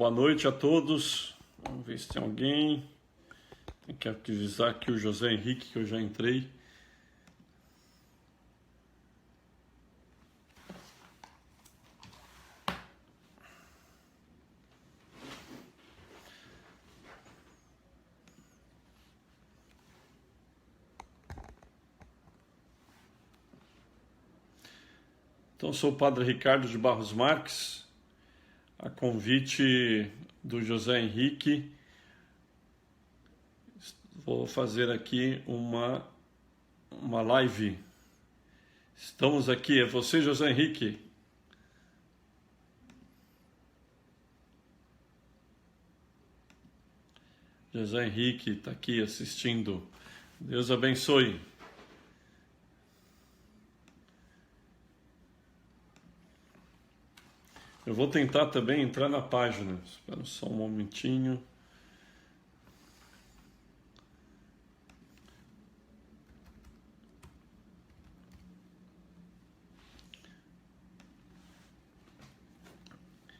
Boa noite a todos. Vamos ver se tem alguém. Tem que avisar aqui o José Henrique que eu já entrei. Então, sou o Padre Ricardo de Barros Marques, a convite do José Henrique. Vou fazer aqui uma live. Estamos aqui, é você, José Henrique? José Henrique está aqui assistindo. Deus abençoe. Eu vou tentar também entrar na página. Espera só um momentinho.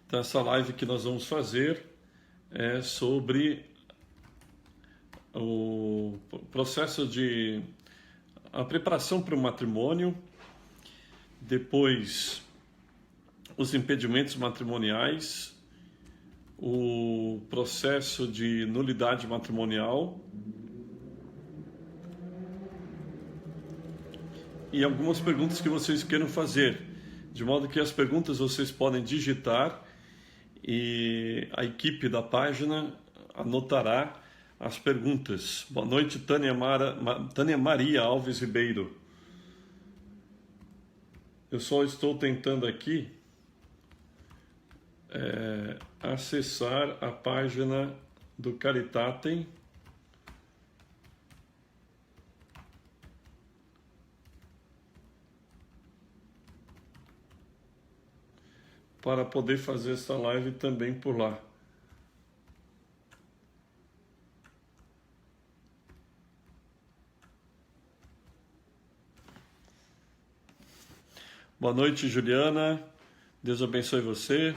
Então, essa live que nós vamos fazer é sobre o processo de a preparação para o matrimônio, depois os impedimentos matrimoniais, o processo de nulidade matrimonial e algumas perguntas que vocês queiram fazer, de modo que as perguntas vocês podem digitar e a equipe da página anotará as perguntas. Boa noite, Tânia Maria Alves Ribeiro. Eu só estou tentando aqui acessar a página do Caritatem para poder fazer essa live também por lá. Boa noite, Juliana. Deus abençoe você.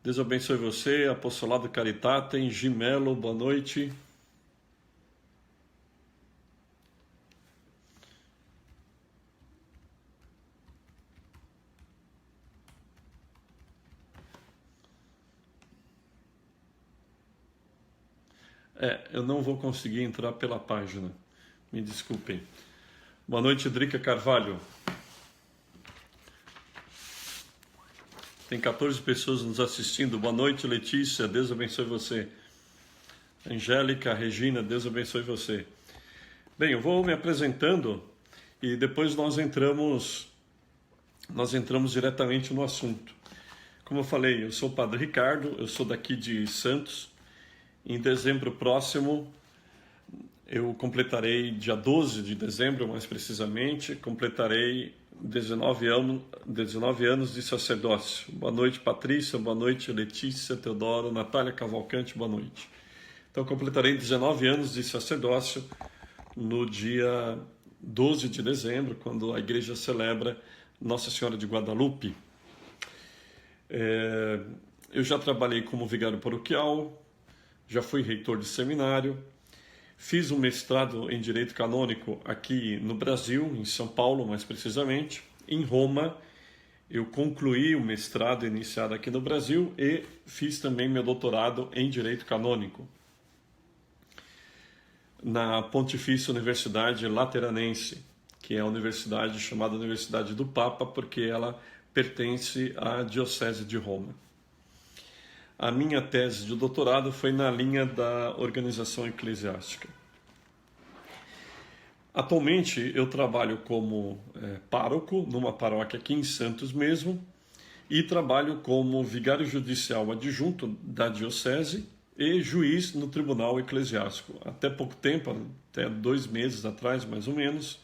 Deus abençoe você, Apostolado Caritatem, Gimelo, boa noite. Eu não vou conseguir entrar pela página, me desculpem. Boa noite, Drica Carvalho. Tem 14 pessoas nos assistindo. Boa noite, Letícia. Deus abençoe você. Angélica, Regina, Deus abençoe você. Bem, eu vou me apresentando e depois nós entramos diretamente no assunto. Como eu falei, eu sou o Padre Ricardo, eu sou daqui de Santos. Em dezembro próximo, eu completarei, dia 12 de dezembro, mais precisamente, completarei 19 anos de sacerdócio. Boa noite, Patrícia, boa noite, Letícia, Teodoro, Natália Cavalcante, boa noite. Então, completarei 19 anos de sacerdócio no dia 12 de dezembro, quando a igreja celebra Nossa Senhora de Guadalupe. Eu já trabalhei como vigário paroquial, já fui reitor de seminário, fiz um mestrado em Direito Canônico aqui no Brasil, em São Paulo mais precisamente. Em Roma, eu concluí o mestrado iniciado aqui no Brasil e fiz também meu doutorado em Direito Canônico na Pontifícia Universidade Lateranense, que é a universidade chamada Universidade do Papa, porque ela pertence à Diocese de Roma. A minha tese de doutorado foi na linha da organização eclesiástica. Atualmente eu trabalho como pároco numa paróquia aqui em Santos mesmo e trabalho como vigário judicial adjunto da Diocese e juiz no Tribunal Eclesiástico. Até pouco tempo, até 2 meses atrás mais ou menos,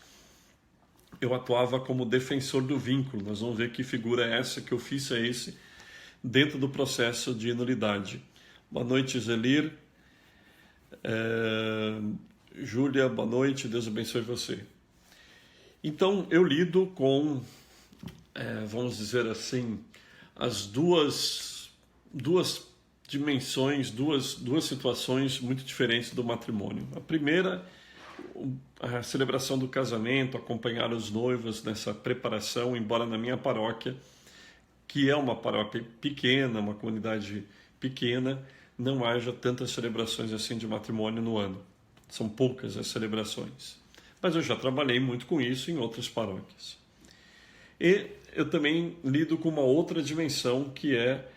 eu atuava como defensor do vínculo. Nós vamos ver que figura é essa, que ofício é esse, dentro do processo de nulidade. Boa noite, Zelir. Júlia, boa noite, Deus abençoe você. Então, eu lido com, vamos dizer assim, as duas dimensões, duas situações muito diferentes do matrimônio. A primeira, a celebração do casamento, acompanhar os noivos nessa preparação, embora na minha paróquia, que é uma paróquia pequena, uma comunidade pequena, não haja tantas celebrações assim de matrimônio no ano. São poucas as celebrações. Mas eu já trabalhei muito com isso em outras paróquias. E eu também lido com uma outra dimensão, que é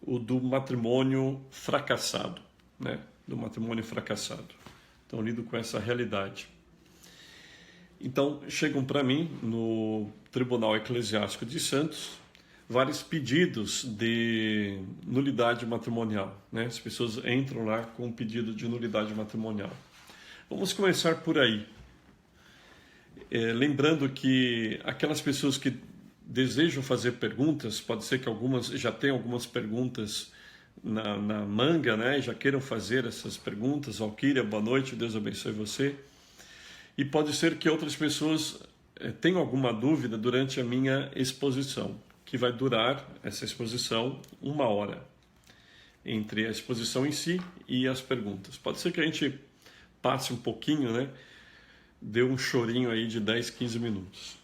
o do matrimônio fracassado, né? Do matrimônio fracassado. Então, eu lido com essa realidade. Então, chegam para mim, no Tribunal Eclesiástico de Santos, vários pedidos de nulidade matrimonial, né? As pessoas entram lá com um pedido de nulidade matrimonial. Vamos começar por aí. Lembrando que aquelas pessoas que desejam fazer perguntas, pode ser que algumas já tenham algumas perguntas na manga, né? Já queiram fazer essas perguntas. Valquíria, boa noite, Deus abençoe você. E pode ser que outras pessoas tenham alguma dúvida durante a minha exposição, que vai durar, essa exposição, 1 hora, entre a exposição em si e as perguntas. Pode ser que a gente passe um pouquinho, né? Dê um chorinho aí de 10, 15 minutos.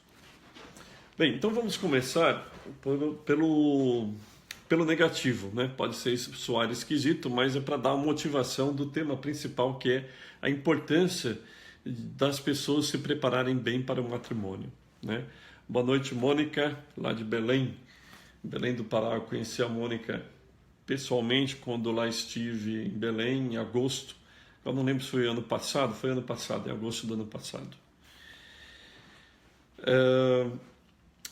Bem, então vamos começar pelo negativo, né? Pode soar esquisito, mas é para dar uma motivação do tema principal, que é a importância das pessoas se prepararem bem para o matrimônio, né? Boa noite, Mônica, lá de Belém do Pará. Eu conheci a Mônica pessoalmente quando lá estive em Belém, em agosto. Eu não lembro se foi ano passado, em agosto do ano passado.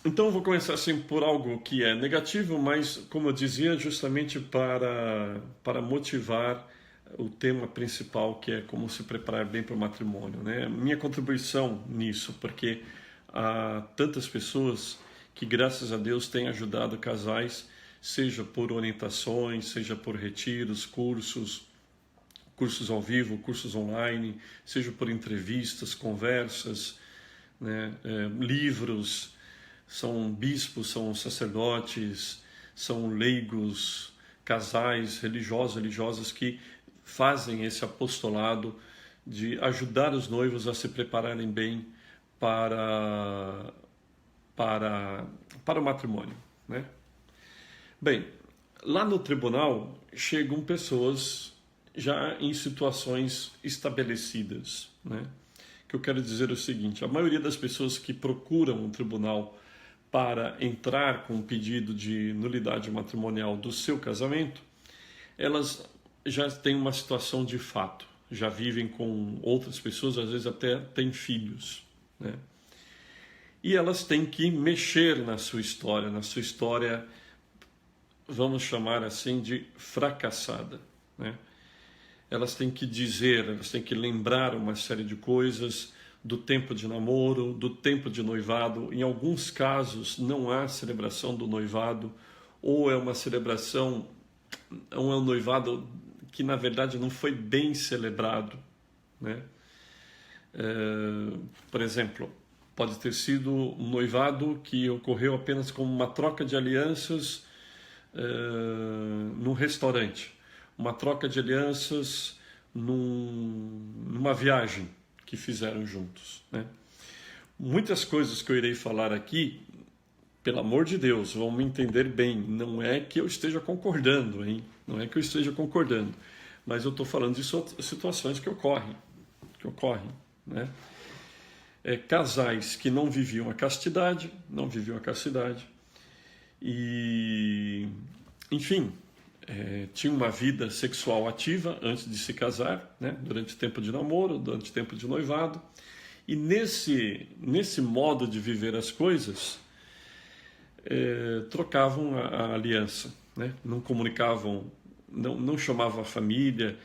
Então eu vou começar assim por algo que é negativo, mas, como eu dizia, justamente para motivar o tema principal, que é como se preparar bem para o matrimônio, né? Minha contribuição nisso, porque há tantas pessoas que, graças a Deus, têm ajudado casais, seja por orientações, seja por retiros, cursos ao vivo, cursos online, seja por entrevistas, conversas, né? Livros. São bispos, são sacerdotes, são leigos, casais, religiosos, religiosas que fazem esse apostolado de ajudar os noivos a se prepararem bem para o matrimônio, né? Bem, lá no tribunal chegam pessoas já em situações estabelecidas, né? O que eu quero dizer é o seguinte: a maioria das pessoas que procuram um tribunal para entrar com um pedido de nulidade matrimonial do seu casamento, elas já têm uma situação de fato, já vivem com outras pessoas, às vezes até têm filhos, né? E elas têm que mexer na sua história, vamos chamar assim, de fracassada, né? Elas têm que dizer, elas têm que lembrar uma série de coisas do tempo de namoro, do tempo de noivado. Em alguns casos não há celebração do noivado, ou é uma celebração, ou é um noivado que na verdade não foi bem celebrado, né? Por exemplo, pode ter sido um noivado que ocorreu apenas como uma troca de alianças num restaurante, uma troca de alianças numa viagem que fizeram juntos, né? Muitas coisas que eu irei falar aqui, pelo amor de Deus, vão me entender bem. Não é que eu esteja concordando, hein? Não é que eu esteja concordando, mas eu estou falando de situações que ocorrem, né? Casais que não viviam a castidade, e, enfim, tinha uma vida sexual ativa antes de se casar, né? Durante o tempo de namoro, durante o tempo de noivado. E nesse modo de viver as coisas, trocavam a aliança, né? Não comunicavam, não chamavam a família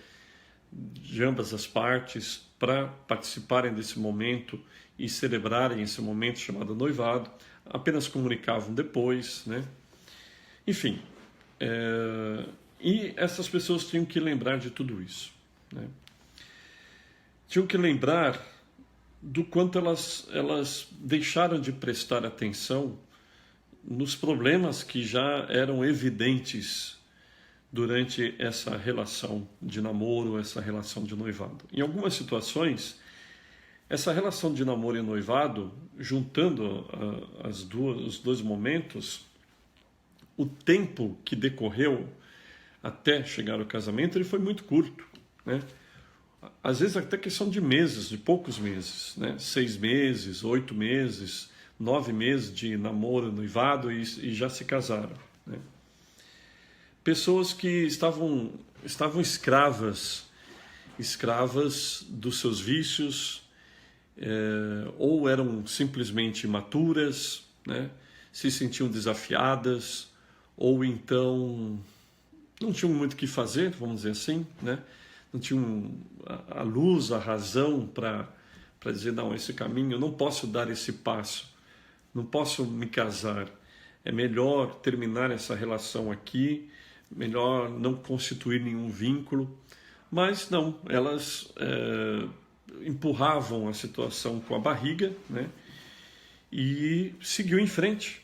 de ambas as partes para participarem desse momento e celebrarem esse momento chamado noivado. Apenas comunicavam depois, né? Enfim, e essas pessoas tinham que lembrar de tudo isso, né? Tinham que lembrar do quanto elas deixaram de prestar atenção nos problemas que já eram evidentes durante essa relação de namoro, essa relação de noivado. Em algumas situações, essa relação de namoro e noivado, juntando os dois momentos, o tempo que decorreu até chegar ao casamento, ele foi muito curto, né? Às vezes até questão de meses, de poucos meses, né? 6 meses, 8 meses, 9 meses de namoro, noivado e já se casaram, né? Pessoas que estavam escravas dos seus vícios, ou eram simplesmente imaturas, né? Se sentiam desafiadas, ou então não tinham muito o que fazer, vamos dizer assim, né? Não tinham a luz, a razão para dizer, não, esse caminho, eu não posso dar esse passo, não posso me casar, é melhor terminar essa relação aqui, melhor não constituir nenhum vínculo. Mas não, elas empurravam a situação com a barriga, né? E seguiu em frente.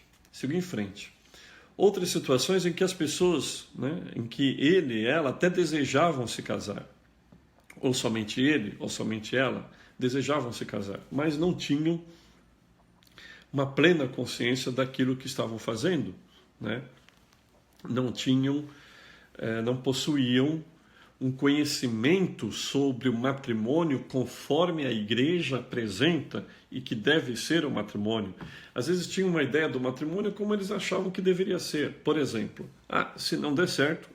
Outras situações em que as pessoas, né, em que ele e ela até desejavam se casar, ou somente ele, ou somente ela, desejavam se casar, mas não tinham uma plena consciência daquilo que estavam fazendo, né? Não possuíam um conhecimento sobre o matrimônio conforme a igreja apresenta e que deve ser o matrimônio. Às vezes tinham uma ideia do matrimônio como eles achavam que deveria ser. Por exemplo, se não der certo,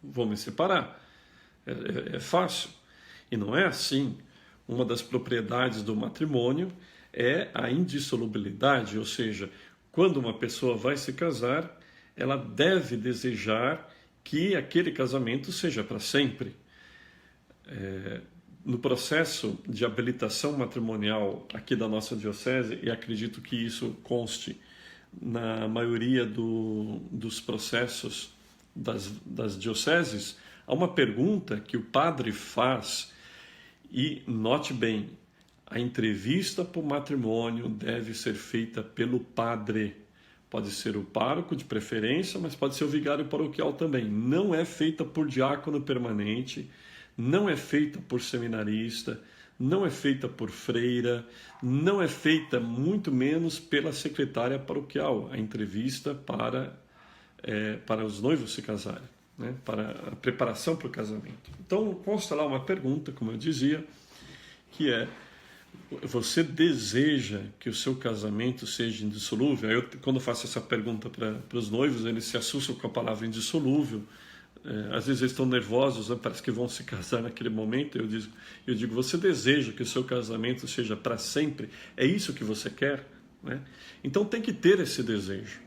vou me separar. É fácil. E não é assim. Uma das propriedades do matrimônio é a indissolubilidade, ou seja, quando uma pessoa vai se casar, ela deve desejar que aquele casamento seja para sempre. No processo de habilitação matrimonial aqui da nossa diocese, e acredito que isso conste na maioria dos processos das dioceses, há uma pergunta que o padre faz, e note bem, a entrevista para o matrimônio deve ser feita pelo padre. Pode ser o pároco de preferência, mas pode ser o vigário paroquial também. Não é feita por diácono permanente, não é feita por seminarista, não é feita por freira, não é feita muito menos pela secretária paroquial. A entrevista para os noivos se casarem, né? Para a preparação para o casamento. Então consta lá uma pergunta, como eu dizia, que é: você deseja que o seu casamento seja indissolúvel? Quando eu faço essa pergunta para os noivos, eles se assustam com a palavra indissolúvel. Às vezes eles estão nervosos, né? Parece que vão se casar naquele momento. Eu digo, você deseja que o seu casamento seja para sempre? É isso que você quer, né? Então tem que ter esse desejo.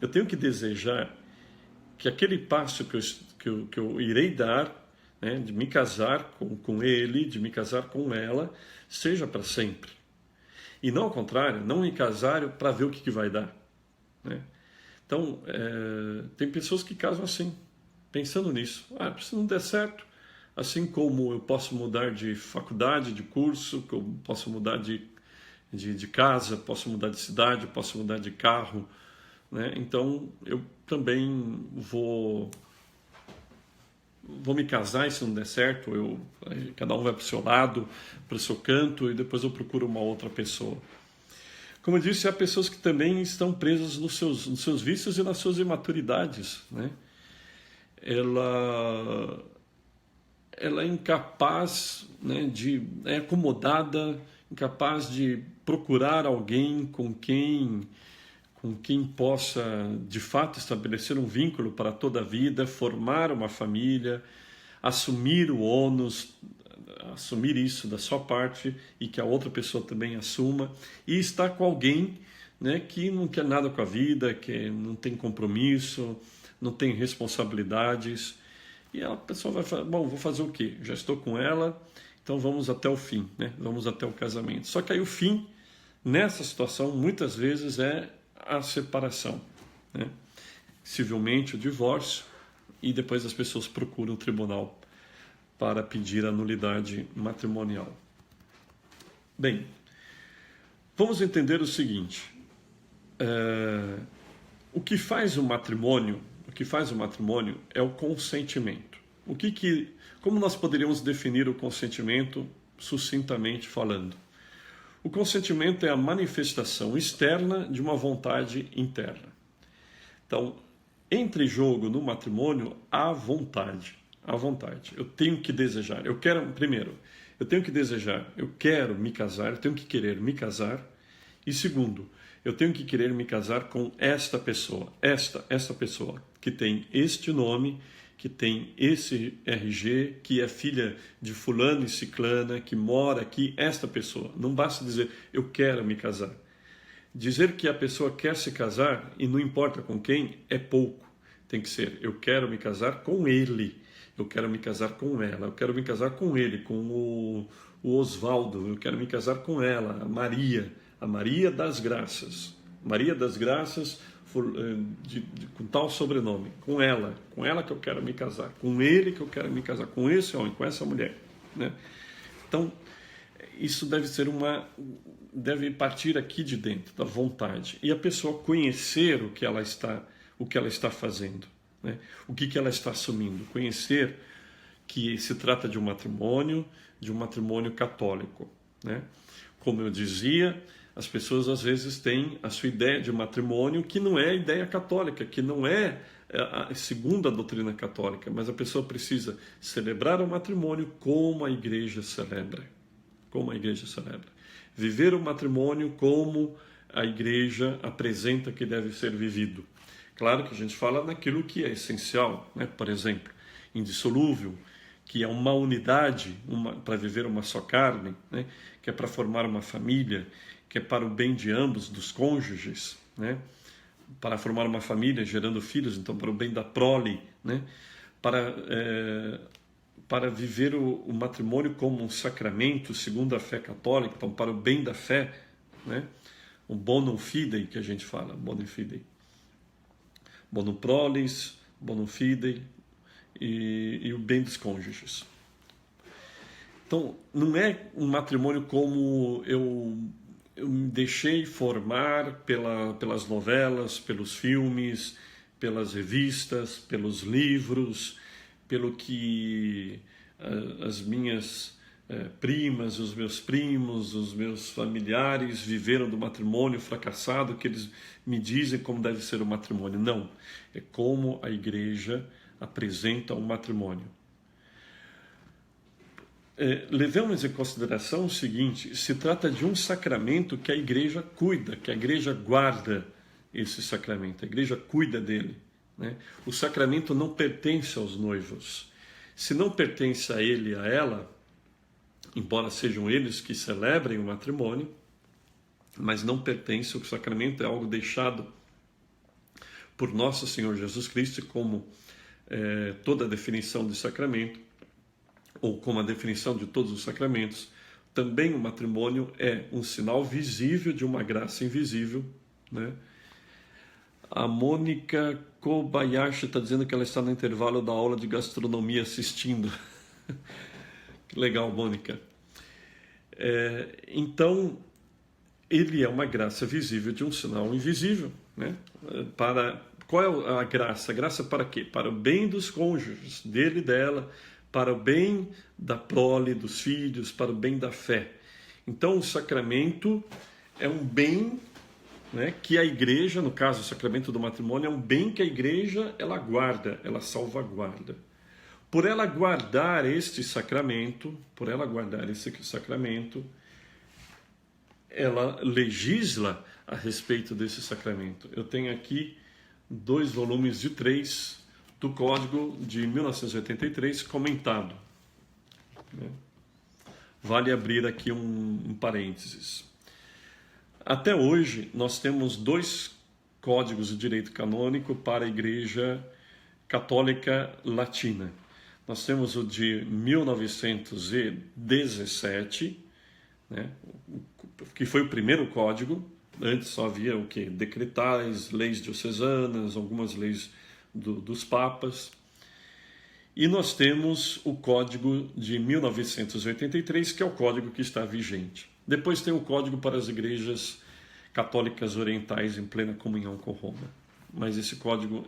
Eu tenho que desejar que aquele passo que eu irei dar, né, de me casar com ele, de me casar com ela, seja para sempre. E não ao contrário, não me casar para ver o que vai dar, né? Então, tem pessoas que casam assim, pensando nisso. Se não der certo, assim como eu posso mudar de faculdade, de curso, que eu posso mudar de casa, posso mudar de cidade, posso mudar de carro, né? Então, eu também vou me casar, e se não der certo, cada um vai para o seu lado, para o seu canto, e depois eu procuro uma outra pessoa. Como eu disse, há pessoas que também estão presas nos seus vícios e nas suas imaturidades, né? Ela é incapaz, né, é acomodada, incapaz de procurar alguém com quem possa, de fato, estabelecer um vínculo para toda a vida, formar uma família, assumir o ônus, assumir isso da sua parte e que a outra pessoa também assuma, e estar com alguém, né, que não quer nada com a vida, que não tem compromisso, não tem responsabilidades, e a pessoa vai falar, bom, vou fazer o quê? Já estou com ela, então vamos até o fim, né? Vamos até o casamento. Só que aí o fim, nessa situação, muitas vezes é a separação, né? Civilmente o divórcio, e depois as pessoas procuram o tribunal para pedir a nulidade matrimonial. Bem, vamos entender o seguinte: o que faz o matrimônio, o o que faz o matrimônio é o consentimento. Como nós poderíamos definir o consentimento sucintamente falando? O consentimento é a manifestação externa de uma vontade interna. Então, entre jogo no matrimônio, há vontade. Há vontade. Eu tenho que desejar. Eu tenho que desejar. Eu quero me casar. Eu tenho que querer me casar. E segundo, eu tenho que querer me casar com esta pessoa. Esta pessoa que tem este nome, que tem esse RG, que é filha de fulano e ciclana, que mora aqui, esta pessoa. Não basta dizer, eu quero me casar. Dizer que a pessoa quer se casar, e não importa com quem, é pouco. Tem que ser, eu quero me casar com ele, eu quero me casar com ela, eu quero me casar com ele, com o Oswaldo, eu quero me casar com ela, a Maria das Graças. Maria das Graças, com tal sobrenome, com ela que eu quero me casar, com ele que eu quero me casar, com esse homem, com essa mulher, né? Então, isso deve partir aqui de dentro, da vontade, e a pessoa conhecer o que ela está fazendo, né? O que ela está assumindo, conhecer que se trata de um matrimônio católico, né? Como eu dizia, as pessoas às vezes têm a sua ideia de matrimônio que não é a ideia católica, que não é segundo a doutrina católica, mas a pessoa precisa celebrar o matrimônio como a igreja celebra. Como a igreja celebra. Viver o matrimônio como a igreja apresenta que deve ser vivido. Claro que a gente fala naquilo que é essencial, né? Por exemplo, indissolúvel, que é uma unidade para viver uma só carne, né? Que é para formar uma família, que é para o bem de ambos, dos cônjuges, né? Para formar uma família gerando filhos, então para o bem da prole, né? Para viver o matrimônio como um sacramento segundo a fé católica, então para o bem da fé, né? O bonum fidei que a gente fala, bonum fidei, bonum prolis, bonum fidei e o bem dos cônjuges. Então, não é um matrimônio como eu me deixei formar pelas novelas, pelos filmes, pelas revistas, pelos livros, pelo que as minhas primas, os meus primos, os meus familiares viveram do matrimônio fracassado, que eles me dizem como deve ser o matrimônio. Não, é como a igreja apresenta o matrimônio. Levemos em consideração o seguinte: se trata de um sacramento que a igreja cuida, que a igreja guarda esse sacramento, a igreja cuida dele, né? O sacramento não pertence aos noivos. Se não pertence a ele e a ela, embora sejam eles que celebrem o matrimônio, mas não pertence, o sacramento é algo deixado por nosso Senhor Jesus Cristo, como toda a definição de sacramento, ou como a definição de todos os sacramentos. Também o matrimônio é um sinal visível de uma graça invisível, né? A Mônica Kobayashi está dizendo que ela está no intervalo da aula de gastronomia assistindo. Que legal, Mônica. Então, ele é uma graça visível de um sinal invisível, né? Qual é a graça? A graça para quê? Para o bem dos cônjuges, dele e dela, para o bem da prole, dos filhos, para o bem da fé. Então, o sacramento é um bem, né, que a igreja, no caso o sacramento do matrimônio, é um bem que a igreja ela guarda, ela salvaguarda. Por ela guardar este sacramento, ela legisla a respeito desse sacramento. Eu tenho aqui 2 volumes de 3 do Código de 1983 comentado, né? Vale abrir aqui um parênteses. Até hoje, nós temos 2 códigos de direito canônico para a Igreja Católica Latina. Nós temos o de 1917, né, que foi o primeiro código. Antes só havia o quê? Decretais, leis diocesanas, algumas leis dos papas. E nós temos o Código de 1983, que é o código que está vigente. Depois tem o Código para as Igrejas Católicas Orientais em plena comunhão com Roma. mas esse código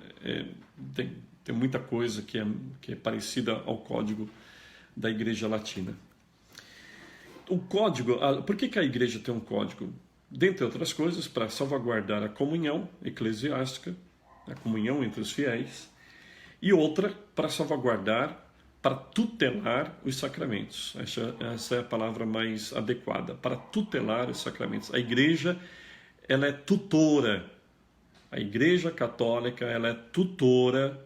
tem muita coisa que é parecida ao código da Igreja Latina. O código, por que a Igreja tem um código? Dentre outras coisas, para salvaguardar a comunhão eclesiástica, a comunhão entre os fiéis, e outra para salvaguardar, para tutelar os sacramentos. Essa é a palavra mais adequada, para tutelar os sacramentos. A Igreja, ela é tutora. A Igreja Católica, ela é tutora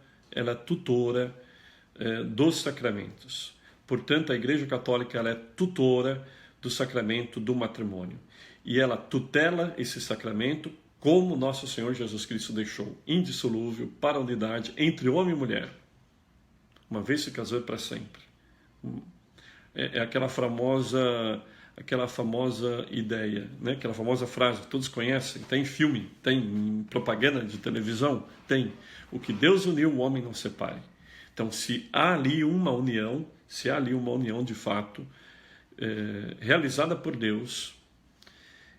dos sacramentos. Portanto, a Igreja Católica, ela é tutora do sacramento do matrimônio. E ela tutela esse sacramento como nosso Senhor Jesus Cristo deixou, indissolúvel, para a unidade entre homem e mulher. Uma vez se casou para sempre. É aquela famosa ideia, né? Aquela famosa frase que todos conhecem, tem filme, tem propaganda de televisão, tem. O que Deus uniu, o homem não separe. Então, se há ali uma união de fato, realizada por Deus,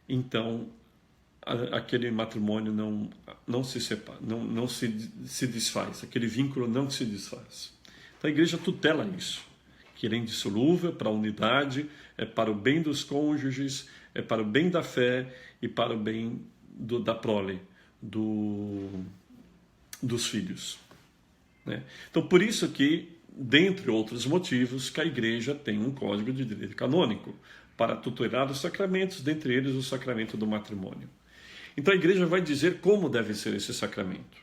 então aquele matrimônio não se separa, não se desfaz, aquele vínculo não se desfaz. Então a Igreja tutela isso, que ele é indissolúvel para a unidade, é para o bem dos cônjuges, é para o bem da fé e para o bem da prole, dos filhos. Né? Então por isso que, dentre outros motivos, que a Igreja tem um código de direito canônico para tutelar os sacramentos, dentre eles o sacramento do matrimônio. Então a Igreja vai dizer como deve ser esse sacramento.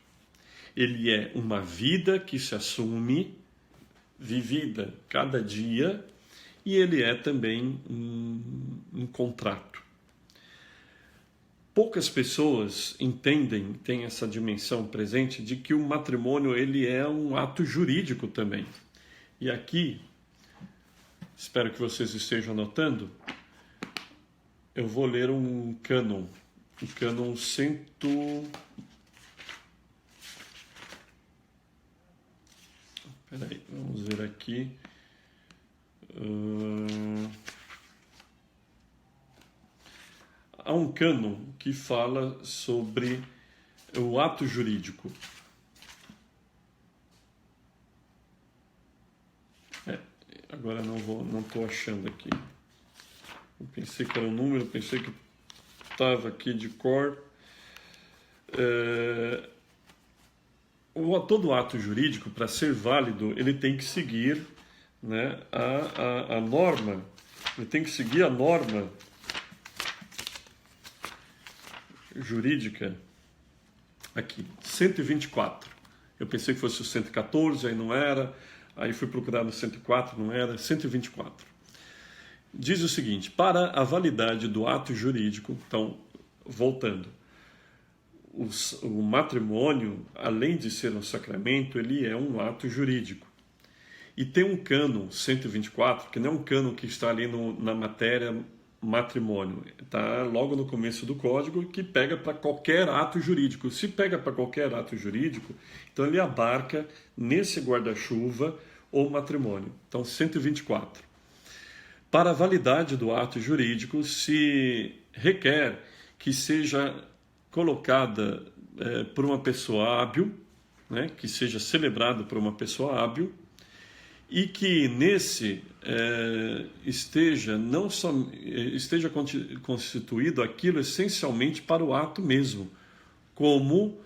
Ele é uma vida que se assume, vivida cada dia, e ele é também um contrato. Poucas pessoas entendem, têm essa dimensão presente de que o matrimônio ele é um ato jurídico também. E aqui, espero que vocês estejam anotando, eu vou ler um cânon. O cânon 100... Peraí, vamos ver aqui. Há um cânon que fala sobre o ato jurídico. Agora não estou achando aqui. Eu pensei que era um número, pensei que estava aqui de cor. Todo ato jurídico, para ser válido, ele tem que seguir, né, a norma. Ele tem que seguir a norma jurídica aqui, 124. Eu pensei que fosse o 114, aí não era. Aí fui procurar no 104, não era, 124. Diz o seguinte: para a validade do ato jurídico, então, voltando, o matrimônio, além de ser um sacramento, ele é um ato jurídico. E tem um cânon 124, que não é um cânon que está ali na matéria matrimônio, está logo no começo do código, que pega para qualquer ato jurídico. Se pega para qualquer ato jurídico, então ele abarca nesse guarda-chuva o matrimônio. Então, 124. Para a validade do ato jurídico, se requer que seja colocada por uma pessoa hábil, né, que seja celebrado por uma pessoa hábil, e que nesse esteja constituído aquilo essencialmente para o ato mesmo, como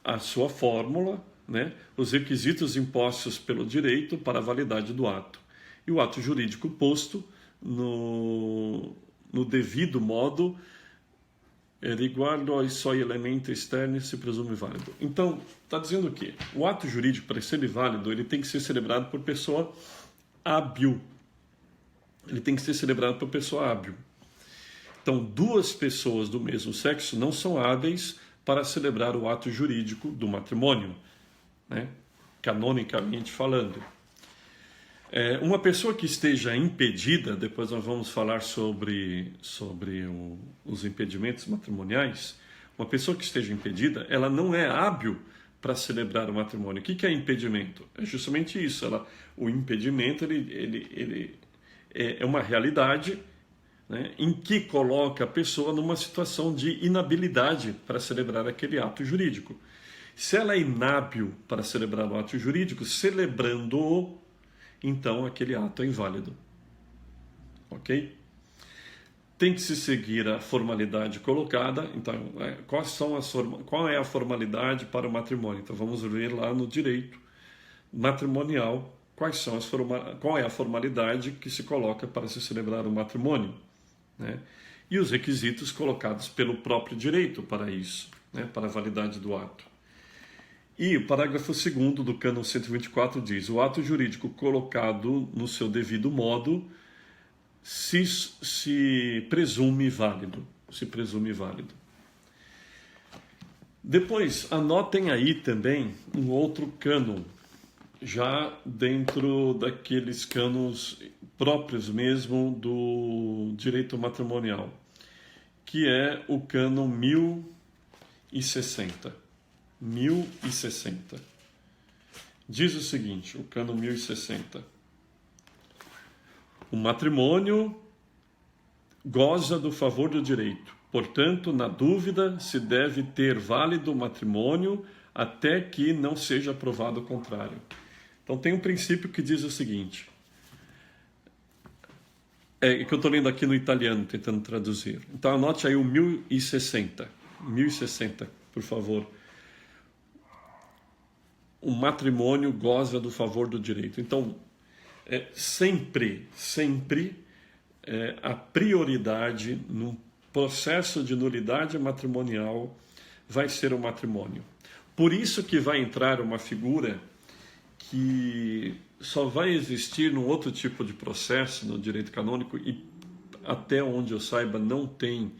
a sua fórmula, né, os requisitos impostos pelo direito para a validade do ato. E o ato jurídico posto no devido modo, riguardo aos suoi elementi esterni, se presume válido. Então, está dizendo o quê? O ato jurídico, para ser válido, ele tem que ser celebrado por pessoa hábil. Ele tem que ser celebrado por pessoa hábil. Então, duas pessoas do mesmo sexo não são hábeis para celebrar o ato jurídico do matrimônio, né? Canonicamente falando. Uma pessoa que esteja impedida, depois nós vamos falar sobre os impedimentos matrimoniais, uma pessoa que esteja impedida, ela não é hábil para celebrar o matrimônio. O que é impedimento? É justamente isso. O impedimento ele é uma realidade, né, em que coloca a pessoa numa situação de inabilidade para celebrar aquele ato jurídico. Se ela é inábil para celebrar o ato jurídico, celebrando-o, então aquele ato é inválido. Ok? Tem que se seguir a formalidade colocada. Então, qual é a formalidade para o matrimônio? Então, vamos ver lá no direito matrimonial qual é a formalidade que se coloca para se celebrar o matrimônio, né? E os requisitos colocados pelo próprio direito para isso, né? Para a validade do ato. E o parágrafo 2º do cânon 124 diz: o ato jurídico colocado no seu devido modo se presume válido. Se presume válido. Depois, anotem aí também um outro cânon, já dentro daqueles cânones próprios mesmo do direito matrimonial, que é o cânon 1060. 1060. Diz o seguinte, o cânon 1060. O matrimônio goza do favor do direito. Portanto, na dúvida, se deve ter válido o matrimônio até que não seja provado o contrário. Então, tem um princípio que diz o seguinte. É que eu estou lendo aqui no italiano, tentando traduzir. Então, anote aí o 1060. 1060, por favor. O matrimônio goza do favor do direito. Então, sempre a prioridade num processo de nulidade matrimonial vai ser o matrimônio. Por isso que vai entrar uma figura que só vai existir num outro tipo de processo no direito canônico e até onde eu saiba não tem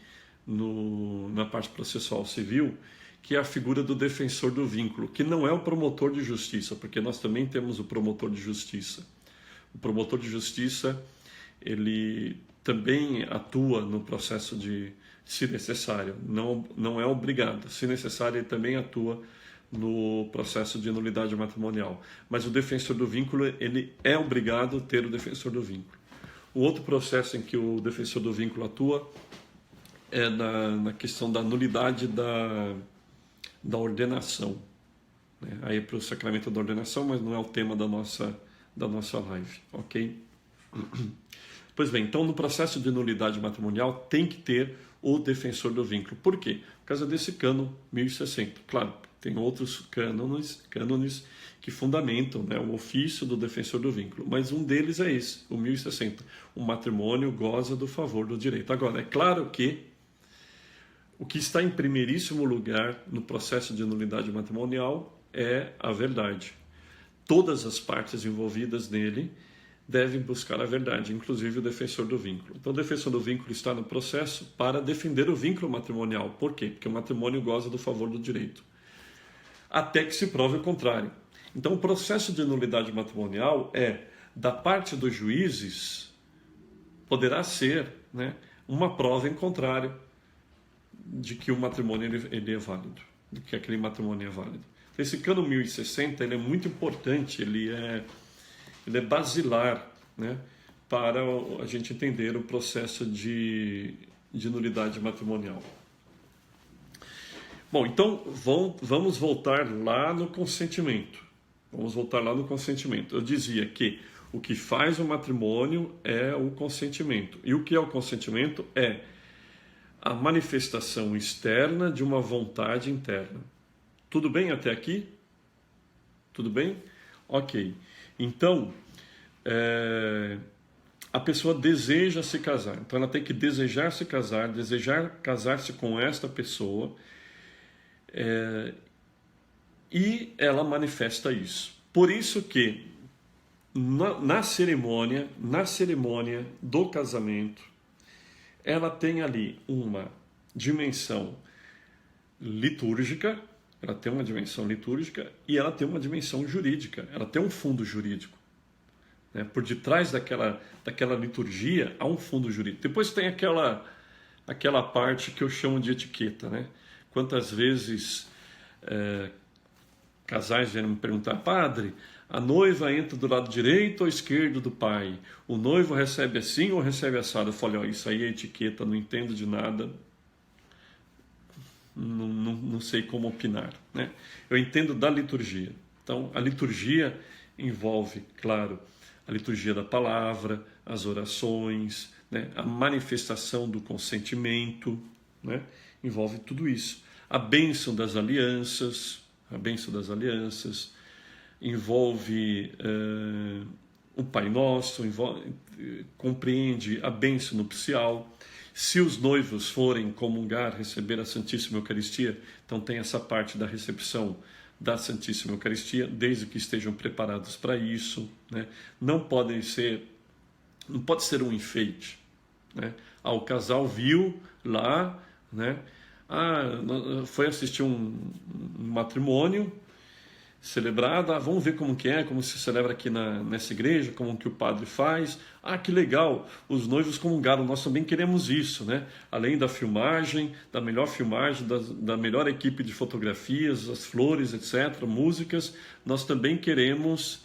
na parte processual civil, que é a figura do defensor do vínculo, que não é o promotor de justiça, porque nós também temos o promotor de justiça. O promotor de justiça, ele também atua no processo se necessário, não é obrigado. Se necessário, ele também atua no processo de nulidade matrimonial. Mas o defensor do vínculo, ele é obrigado a ter o defensor do vínculo. O outro processo em que o defensor do vínculo atua é na questão da nulidade da ordenação. Né? Aí é para o sacramento da ordenação, mas não é o tema da nossa live, ok? Pois bem, então no processo de nulidade matrimonial tem que ter o defensor do vínculo. Por quê? Por causa desse cânon 1060. Claro, tem outros cânones que fundamentam, né, o ofício do defensor do vínculo, mas um deles é esse, o 1060. O matrimônio goza do favor do direito. Agora, é claro que o que está em primeiríssimo lugar no processo de nulidade matrimonial é a verdade. Todas as partes envolvidas nele devem buscar a verdade, inclusive o defensor do vínculo. Então, o defensor do vínculo está no processo para defender o vínculo matrimonial. Por quê? Porque o matrimônio goza do favor do direito, até que se prove o contrário. Então, o processo de nulidade matrimonial da parte dos juízes, poderá ser, né, uma prova em contrário de que o matrimônio ele é válido, de que aquele matrimônio é válido. Esse cânon 1060 ele é muito importante, ele é basilar, né, para a gente entender o processo de nulidade matrimonial. Bom, então vamos voltar lá no consentimento. Eu dizia que o que faz o matrimônio é o consentimento. E o que é o consentimento? É a manifestação externa de uma vontade interna. Tudo bem até aqui? Tudo bem? Ok. Então, a pessoa deseja se casar. Então, ela tem que desejar se casar, desejar casar-se com esta pessoa, e ela manifesta isso. Por isso que, na cerimônia do casamento, ela tem ali uma dimensão litúrgica, e ela tem uma dimensão jurídica, ela tem um fundo jurídico. Né? Por detrás daquela liturgia há um fundo jurídico. Depois tem aquela parte que eu chamo de etiqueta. Né? Quantas vezes casais vieram me perguntar: padre, a noiva entra do lado direito ou esquerdo do pai? O noivo recebe assim ou recebe assado? Eu falei: isso aí é etiqueta, não entendo de nada. não sei como opinar, né? Eu entendo da liturgia. Então, a liturgia envolve, claro, a liturgia da palavra, as orações, né? A manifestação do consentimento, né? Envolve tudo isso. A bênção das alianças, envolve o Pai Nosso, compreende a bênção nupcial. Se os noivos forem comungar, receber a Santíssima Eucaristia, então tem essa parte da recepção da Santíssima Eucaristia, desde que estejam preparados para isso, né? Não pode ser um enfeite, né? O casal viu lá, né? Foi assistir um matrimônio celebrado, vamos ver como que é, como se celebra aqui nessa igreja, como que o padre faz. Que legal, os noivos comungaram, nós também queremos isso, né? Além da filmagem, da melhor filmagem, da melhor equipe de fotografias, as flores, etc., músicas, nós também queremos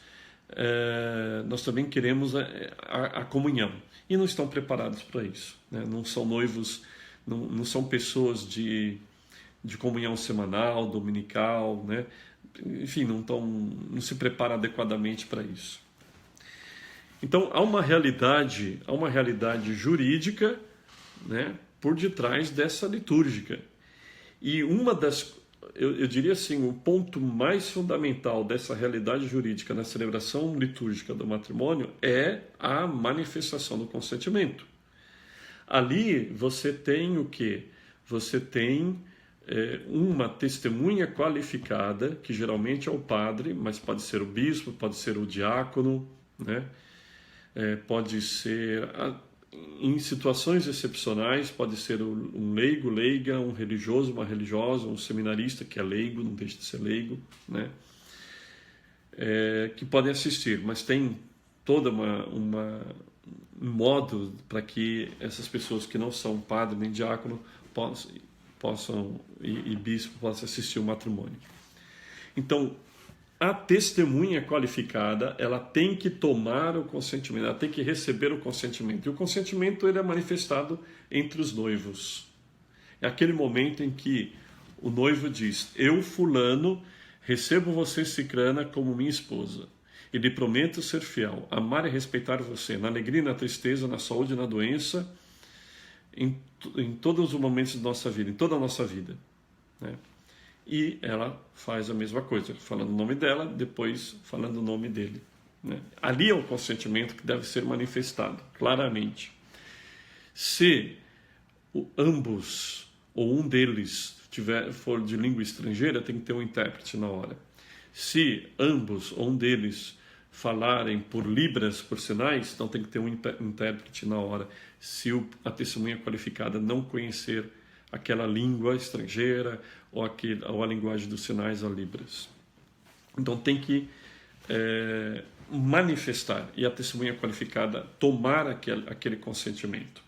a comunhão. E não estão preparados para isso, né? Não são noivos, não são pessoas de comunhão semanal, dominical, né? Enfim, não se prepara adequadamente para isso. Então, há uma realidade jurídica, né, por detrás dessa litúrgica. E eu diria assim, o ponto mais fundamental dessa realidade jurídica na celebração litúrgica do matrimônio é a manifestação do consentimento. Ali você tem o quê? Você tem uma testemunha qualificada, que geralmente é o padre, mas pode ser o bispo, pode ser o diácono, né? Pode ser, em situações excepcionais, pode ser um leigo, leiga, um religioso, uma religiosa, um seminarista que é leigo, não deixa de ser leigo, né? Que podem assistir, mas tem toda um modo para que essas pessoas que não são padre nem diácono possam e bispo possam assistir o matrimônio. Então, a testemunha qualificada, ela tem que tomar o consentimento, ela tem que receber o consentimento. E o consentimento ele é manifestado entre os noivos. É aquele momento em que o noivo diz: eu, fulano, recebo você, cicrana, como minha esposa. E lhe prometo ser fiel, amar e respeitar você, na alegria e na tristeza, na saúde e na doença, em todos os momentos da nossa vida, em toda a nossa vida, né? E ela faz a mesma coisa, falando o nome dela, depois falando o nome dele, né? Ali é o consentimento que deve ser manifestado, claramente. Se ambos, ou um deles, for de língua estrangeira, tem que ter um intérprete na hora. Se ambos, ou um deles, falarem por libras, por sinais, então tem que ter um intérprete na hora. Se a testemunha qualificada não conhecer aquela língua estrangeira ou a linguagem dos sinais, a libras. Então tem que manifestar e a testemunha qualificada tomar aquele consentimento.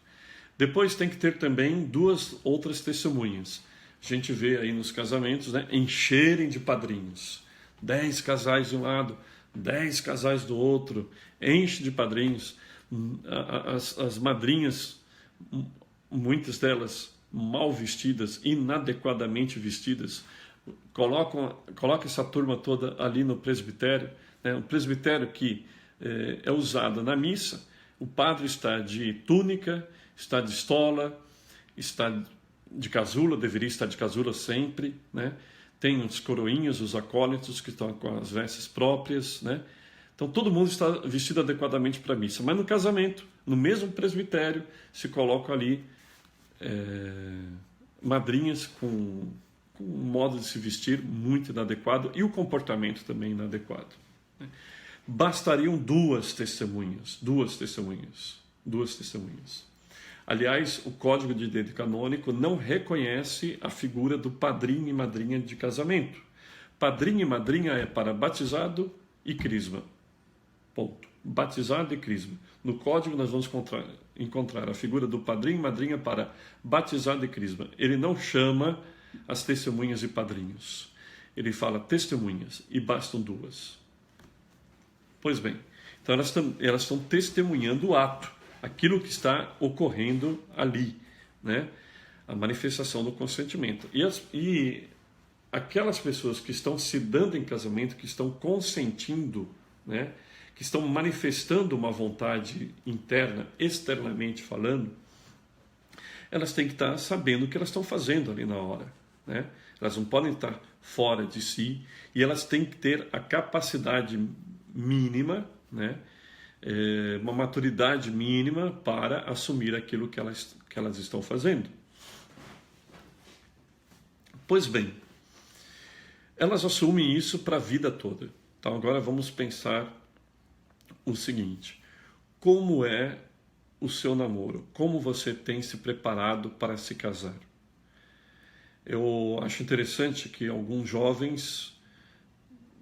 Depois tem que ter também 2 outras testemunhas. A gente vê aí nos casamentos, né, encherem de padrinhos. 10 casais de um lado, 10 casais do outro, enche de padrinhos. As madrinhas, muitas delas mal vestidas, inadequadamente vestidas, coloca essa turma toda ali no presbitério, né? Um presbitério que é usado na missa. O padre está de túnica, está de estola, está de casula, deveria estar de casula sempre, né? Tem os coroinhos, os acólitos que estão com as vestes próprias, né? Então todo mundo está vestido adequadamente para a missa. Mas no casamento, no mesmo presbitério, se colocam ali madrinhas com um modo de se vestir muito inadequado e o comportamento também inadequado, né? Bastariam 2 testemunhas. Aliás, o Código de Direito Canônico não reconhece a figura do padrinho e madrinha de casamento. Padrinho e madrinha é para batizado e crisma. Ponto. Batizado e crisma. No Código nós vamos encontrar a figura do padrinho e madrinha para batizado e crisma. Ele não chama as testemunhas e padrinhos. Ele fala testemunhas e bastam 2. Pois bem, então elas estão testemunhando o ato, aquilo que está ocorrendo ali, né? a manifestação do consentimento. E aquelas pessoas que estão se dando em casamento, que estão consentindo, né, que estão manifestando uma vontade interna, externamente falando, elas têm que estar sabendo o que elas estão fazendo ali na hora, né? Elas não podem estar fora de si e elas têm que ter a capacidade mínima, né, uma maturidade mínima para assumir aquilo que elas estão fazendo. Pois bem, elas assumem isso para a vida toda. Então agora vamos pensar o seguinte: como é o seu namoro? Como você tem se preparado para se casar? Eu acho interessante que alguns jovens,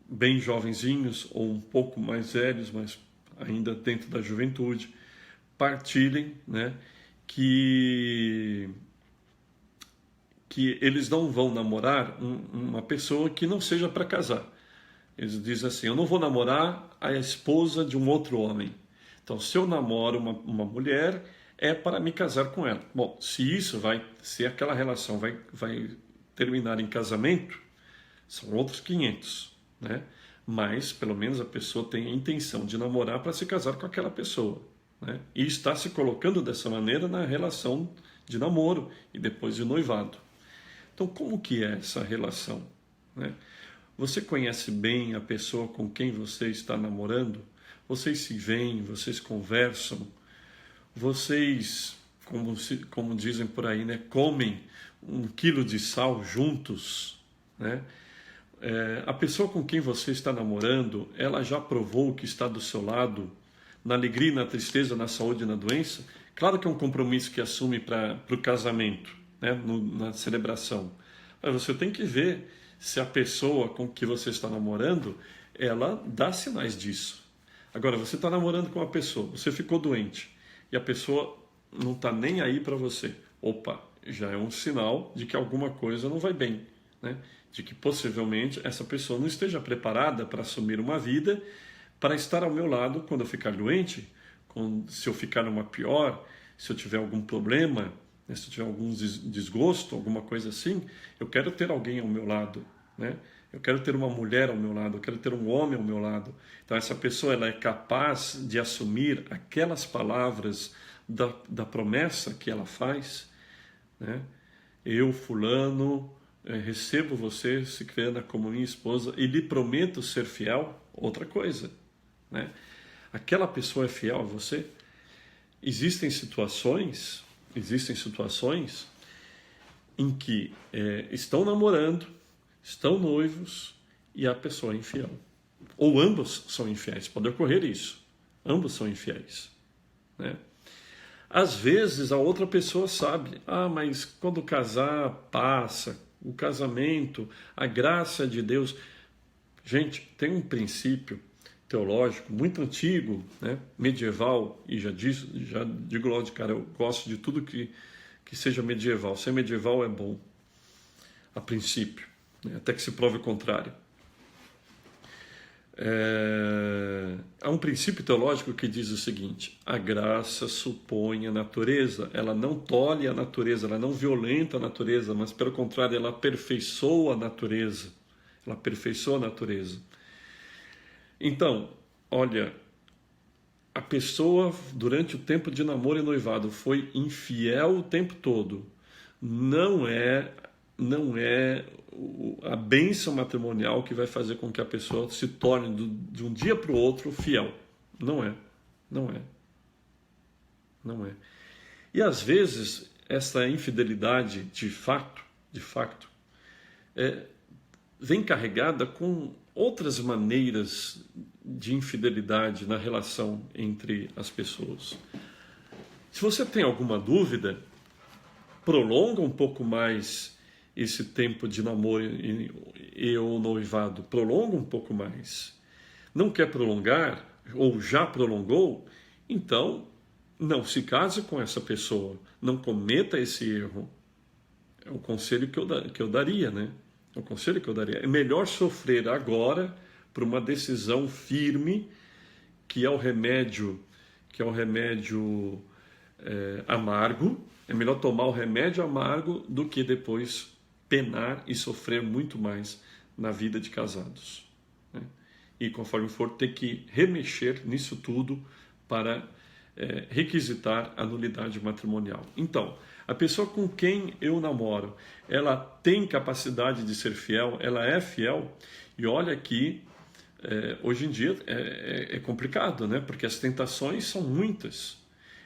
bem jovenzinhos ou um pouco mais velhos, mas ainda dentro da juventude, partilhem, né, que eles não vão namorar uma pessoa que não seja para casar. Eles dizem assim: eu não vou namorar a esposa de um outro homem. Então, se eu namoro uma mulher, é para me casar com ela. Bom, se aquela relação vai terminar em casamento, são outros 500, né? Mas, pelo menos, a pessoa tem a intenção de namorar para se casar com aquela pessoa, né? E está se colocando dessa maneira na relação de namoro e depois de noivado. Então, como que é essa relação, né? Você conhece bem a pessoa com quem você está namorando? Vocês se veem, vocês conversam, vocês, como dizem por aí, né, comem 1 quilo de sal juntos, né? A pessoa com quem você está namorando, ela já provou que está do seu lado na alegria, na tristeza, na saúde e na doença? Claro que é um compromisso que assume para o casamento, né, na celebração. Mas você tem que ver se a pessoa com que você está namorando, ela dá sinais disso. Agora, você está namorando com uma pessoa, você ficou doente, e a pessoa não está nem aí para você. Opa, já é um sinal de que alguma coisa não vai bem, né? De que possivelmente essa pessoa não esteja preparada para assumir uma vida, para estar ao meu lado quando eu ficar doente, se eu ficar numa pior, se eu tiver algum problema, né? Se eu tiver algum desgosto, alguma coisa assim, eu quero ter alguém ao meu lado, né? Eu quero ter uma mulher ao meu lado, eu quero ter um homem ao meu lado. Então essa pessoa, ela é capaz de assumir aquelas palavras da promessa que ela faz, né? Eu, fulano, recebo você, Cicrana, como minha esposa e lhe prometo ser fiel. Outra coisa, né? Aquela pessoa é fiel a você? Existem situações em que estão namorando, estão noivos e a pessoa é infiel. Ou ambos são infiéis, pode ocorrer isso. Ambos são infiéis, né? Às vezes a outra pessoa sabe, mas quando casar passa, o casamento, a graça de Deus. Gente, tem um princípio teológico muito antigo, né, medieval, e já digo logo de cara, eu gosto de tudo que seja medieval. Ser medieval é bom, a princípio, né, até que se prove o contrário. Há um princípio teológico que diz o seguinte: a graça supõe a natureza, ela não tolhe a natureza, ela não violenta a natureza, mas pelo contrário, ela aperfeiçoa a natureza. Ela aperfeiçoa a natureza. Então, olha, a pessoa durante o tempo de namoro e noivado foi infiel o tempo todo. Não é a bênção matrimonial que vai fazer com que a pessoa se torne de um dia para o outro fiel. Não é. E às vezes essa infidelidade de fato, vem carregada com outras maneiras de infidelidade na relação entre as pessoas. Se você tem alguma dúvida, prolonga um pouco mais esse tempo de namoro e o noivado, prolonga um pouco mais. Não quer prolongar, ou já prolongou, então não se case com essa pessoa, não cometa esse erro. É o conselho que eu daria, né? É o conselho que eu daria. É melhor sofrer agora por uma decisão firme, que é o remédio amargo, É melhor tomar o remédio amargo do que depois penar e sofrer muito mais na vida de casados, né? E conforme for, ter que remexer nisso tudo para requisitar a nulidade matrimonial. Então, a pessoa com quem eu namoro, ela tem capacidade de ser fiel, ela é fiel, e olha que hoje em dia é complicado, né? Porque as tentações são muitas.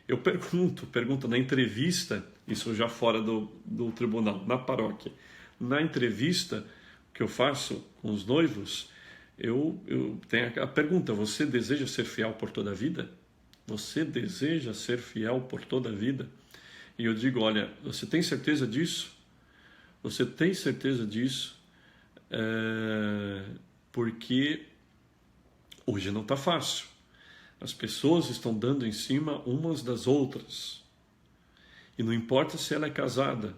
Eu pergunto na entrevista, isso já fora do tribunal, na paróquia, na entrevista que eu faço com os noivos, eu tenho a pergunta: você deseja ser fiel por toda a vida? Você deseja ser fiel por toda a vida? E eu digo: olha, você tem certeza disso? Você tem certeza disso? Porque hoje não está fácil. As pessoas estão dando em cima umas das outras. E não importa se ela é casada,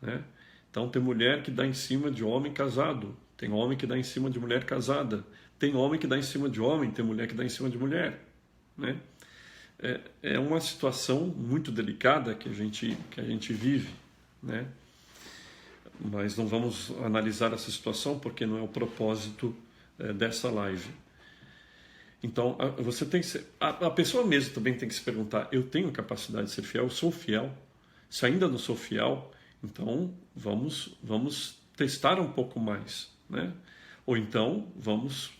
né? Então tem mulher que dá em cima de homem casado, tem homem que dá em cima de mulher casada, tem homem que dá em cima de homem, tem mulher que dá em cima de mulher, né? É uma situação muito delicada que a gente vive, né? Mas não vamos analisar essa situação porque não é o propósito dessa live. Então, você tem que ser, a pessoa mesmo também tem que se perguntar: eu tenho capacidade de ser fiel? Eu sou fiel? Se ainda não sou fiel, então vamos testar um pouco mais, né? Ou então vamos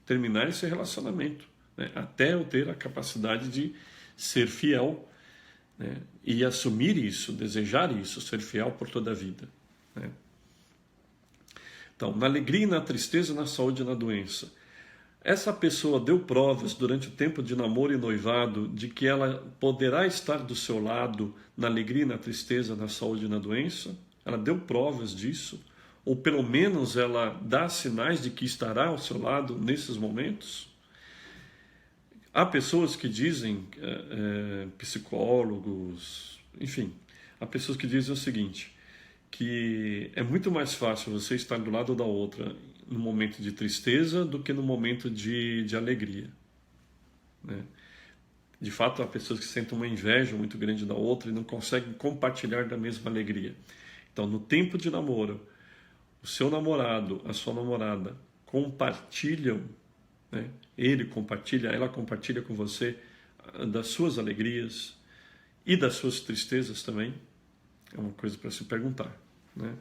terminar esse relacionamento, né? Até eu ter a capacidade de ser fiel, né? E assumir isso, desejar isso, ser fiel por toda a vida, né? Então, na alegria e na tristeza, na saúde e na doença. Essa pessoa deu provas durante o tempo de namoro e noivado de que ela poderá estar do seu lado na alegria e na tristeza, na saúde e na doença? Ela deu provas disso? Ou pelo menos ela dá sinais de que estará ao seu lado nesses momentos? Há pessoas que dizem, psicólogos, enfim, há pessoas que dizem o seguinte, que é muito mais fácil você estar do lado da outra no momento de tristeza do que no momento de alegria, né? De fato, há pessoas que sentem uma inveja muito grande da outra e não conseguem compartilhar da mesma alegria. Então, no tempo de namoro, o seu namorado, a sua namorada compartilham, né? Ele compartilha, ela compartilha com você das suas alegrias e das suas tristezas também. É uma coisa para se perguntar, né?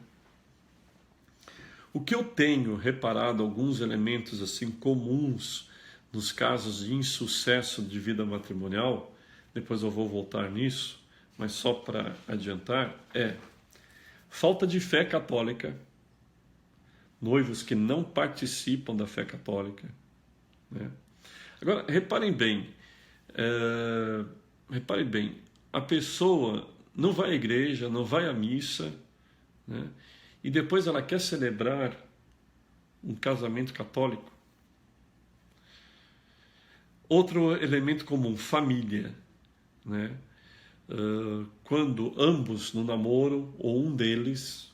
O que eu tenho reparado, alguns elementos assim comuns nos casos de insucesso de vida matrimonial, depois eu vou voltar nisso, mas só para adiantar, falta de fé católica, noivos que não participam da fé católica, né? Agora, reparem bem, a pessoa não vai à igreja, não vai à missa, né? E depois ela quer celebrar um casamento católico. Outro elemento comum, família, né? Quando ambos no namoro, ou um deles,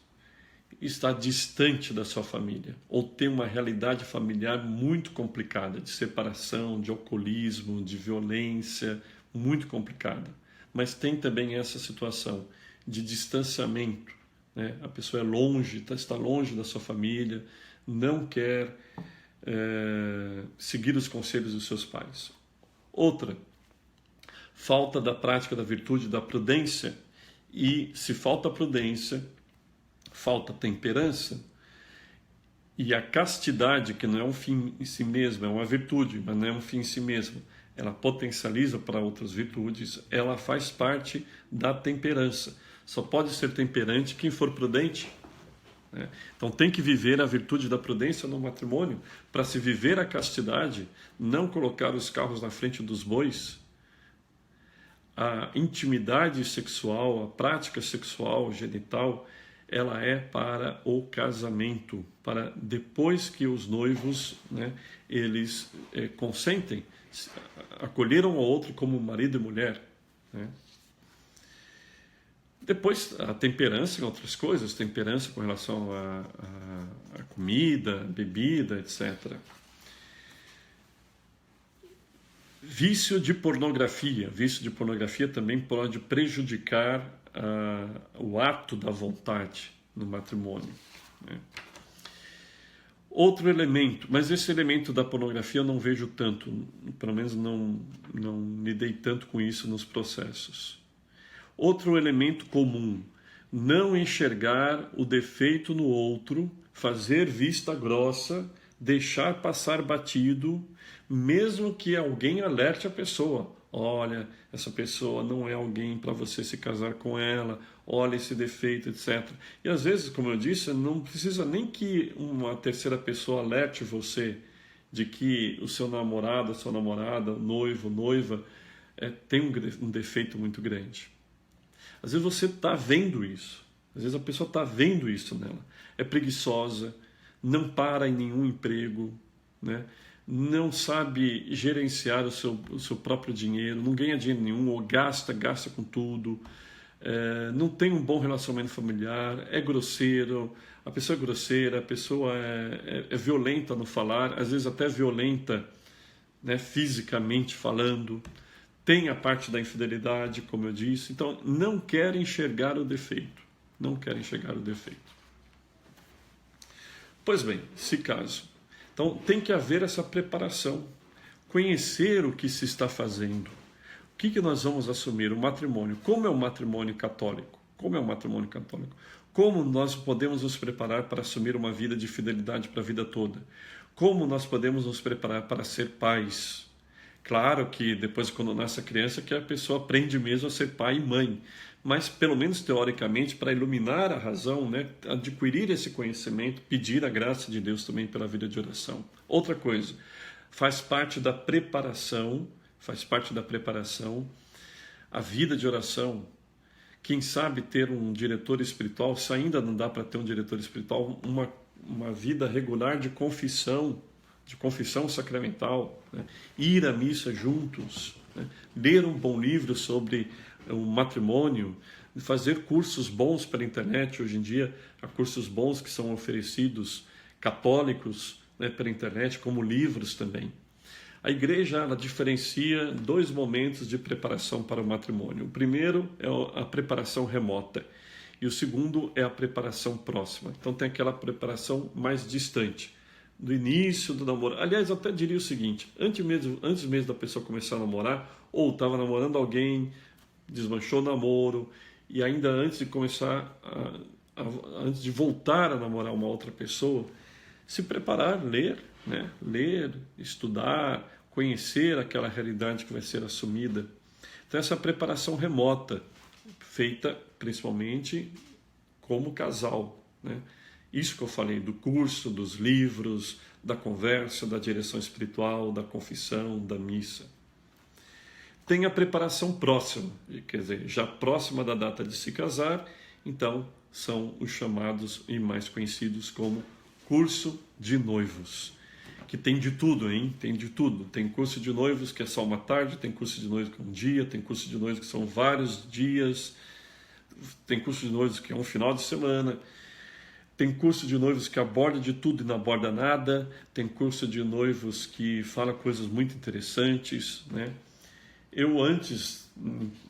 está distante da sua família, ou tem uma realidade familiar muito complicada, de separação, de alcoolismo, de violência, muito complicada. Mas tem também essa situação de distanciamento, né? A pessoa é longe, está longe da sua família, não quer seguir os conselhos dos seus pais. Outra, falta da prática da virtude da prudência. E se falta prudência, falta temperança. E a castidade, que não é um fim em si mesma, é uma virtude, mas não é um fim em si mesmo, ela potencializa para outras virtudes, ela faz parte da temperança. Só pode ser temperante quem for prudente, né? Então tem que viver a virtude da prudência no matrimônio. Para se viver a castidade, não colocar os carros na frente dos bois. A intimidade sexual, a prática sexual, genital, ela é para o casamento, para depois que os noivos, né, eles consentem, acolheram um ao outro como marido e mulher, né? Depois, a temperança em outras coisas, temperança com relação à comida, bebida, etc. Vício de pornografia. Vício de pornografia também pode prejudicar o ato da vontade no matrimônio, né? Outro elemento, mas esse elemento da pornografia eu não vejo tanto, pelo menos não lidei tanto com isso nos processos. Outro elemento comum, não enxergar o defeito no outro, fazer vista grossa, deixar passar batido, mesmo que alguém alerte a pessoa. Olha, essa pessoa não é alguém para você se casar com ela, olha esse defeito, etc. E às vezes, como eu disse, não precisa nem que uma terceira pessoa alerte você de que o seu namorado, a sua namorada, noivo, noiva, tem um defeito muito grande. Às vezes você está vendo isso, às vezes a pessoa está vendo isso nela. É preguiçosa, não para em nenhum emprego, né? Não sabe gerenciar o seu próprio dinheiro, não ganha dinheiro nenhum, ou gasta com tudo, não tem um bom relacionamento familiar, é grosseiro, a pessoa é grosseira, a pessoa é violenta no falar, às vezes até violenta, né, fisicamente falando, tem a parte da infidelidade, como eu disse, então não quer enxergar o defeito, não quer enxergar o defeito. Pois bem, se caso. Então tem que haver essa preparação, conhecer o que se está fazendo. O que nós vamos assumir? O matrimônio. Como é o matrimônio católico? Como é o matrimônio católico? Como nós podemos nos preparar para assumir uma vida de fidelidade para a vida toda? Como nós podemos nos preparar para ser pais? Claro que depois, quando nasce a criança, que a pessoa aprende mesmo a ser pai e mãe. Mas, pelo menos teoricamente, para iluminar a razão, né, adquirir esse conhecimento, pedir a graça de Deus também pela vida de oração. Outra coisa, faz parte da preparação, a vida de oração. Quem sabe ter um diretor espiritual, se ainda não dá para ter um diretor espiritual, uma vida regular de confissão sacramental, né? Ir à missa juntos, né? Ler um bom livro sobre o matrimônio, fazer cursos bons pela internet. Hoje em dia há cursos bons que são oferecidos, católicos, né, pela internet, como livros também. A igreja, ela diferencia dois momentos de preparação para o matrimônio. O primeiro é a preparação remota e o segundo é a preparação próxima. Então tem aquela preparação mais distante, do início do namoro. Aliás, eu até diria o seguinte, antes mesmo da pessoa começar a namorar, ou estava namorando alguém, desmanchou o namoro, e ainda antes de começar, antes de voltar a namorar uma outra pessoa, se preparar, ler, né? Ler, estudar, conhecer aquela realidade que vai ser assumida. Então essa preparação remota, feita principalmente como casal, né? Isso que eu falei do curso, dos livros, da conversa, da direção espiritual, da confissão, da missa. Tem a preparação próxima, quer dizer, já próxima da data de se casar, então são os chamados e mais conhecidos como curso de noivos, que tem de tudo, hein? Tem de tudo. Tem curso de noivos que é só uma tarde, tem curso de noivos que é um dia, tem curso de noivos que são vários dias, tem curso de noivos que é um final de semana, tem curso de noivos que aborda de tudo e não aborda nada, tem curso de noivos que fala coisas muito interessantes, né? Eu antes,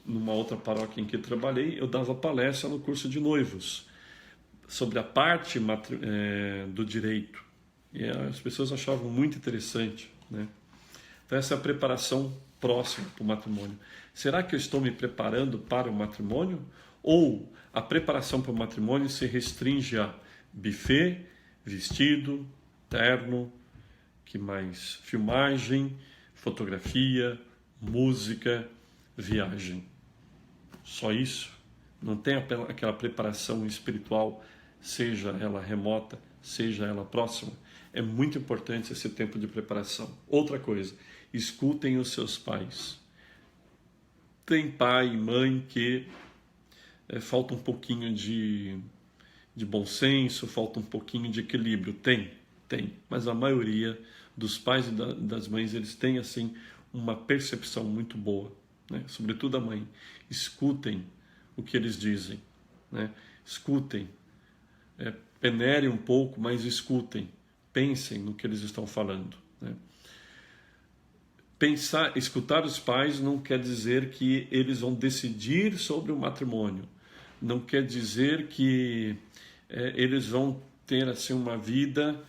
numa outra paróquia em que trabalhei, eu dava palestra no curso de noivos, sobre a parte do direito. E as pessoas achavam muito interessante, né? Então essa é a preparação próxima para o matrimônio. Será que eu estou me preparando para o matrimônio? Ou a preparação para o matrimônio se restringe a buffet, vestido, terno, que mais? Filmagem, fotografia, música, viagem. Só isso? Não tem aquela preparação espiritual, seja ela remota, seja ela próxima? É muito importante esse tempo de preparação. Outra coisa, escutem os seus pais. Tem pai e mãe que falta um pouquinho de bom senso, falta um pouquinho de equilíbrio. Tem. Mas a maioria dos pais e das mães, eles têm assim uma percepção muito boa, né? Sobretudo a mãe. Escutem o que eles dizem, né? Escutem, peneirem um pouco, mas escutem, pensem no que eles estão falando, né? escutar os pais não quer dizer que eles vão decidir sobre o matrimônio. Não quer dizer que eles vão ter assim uma vida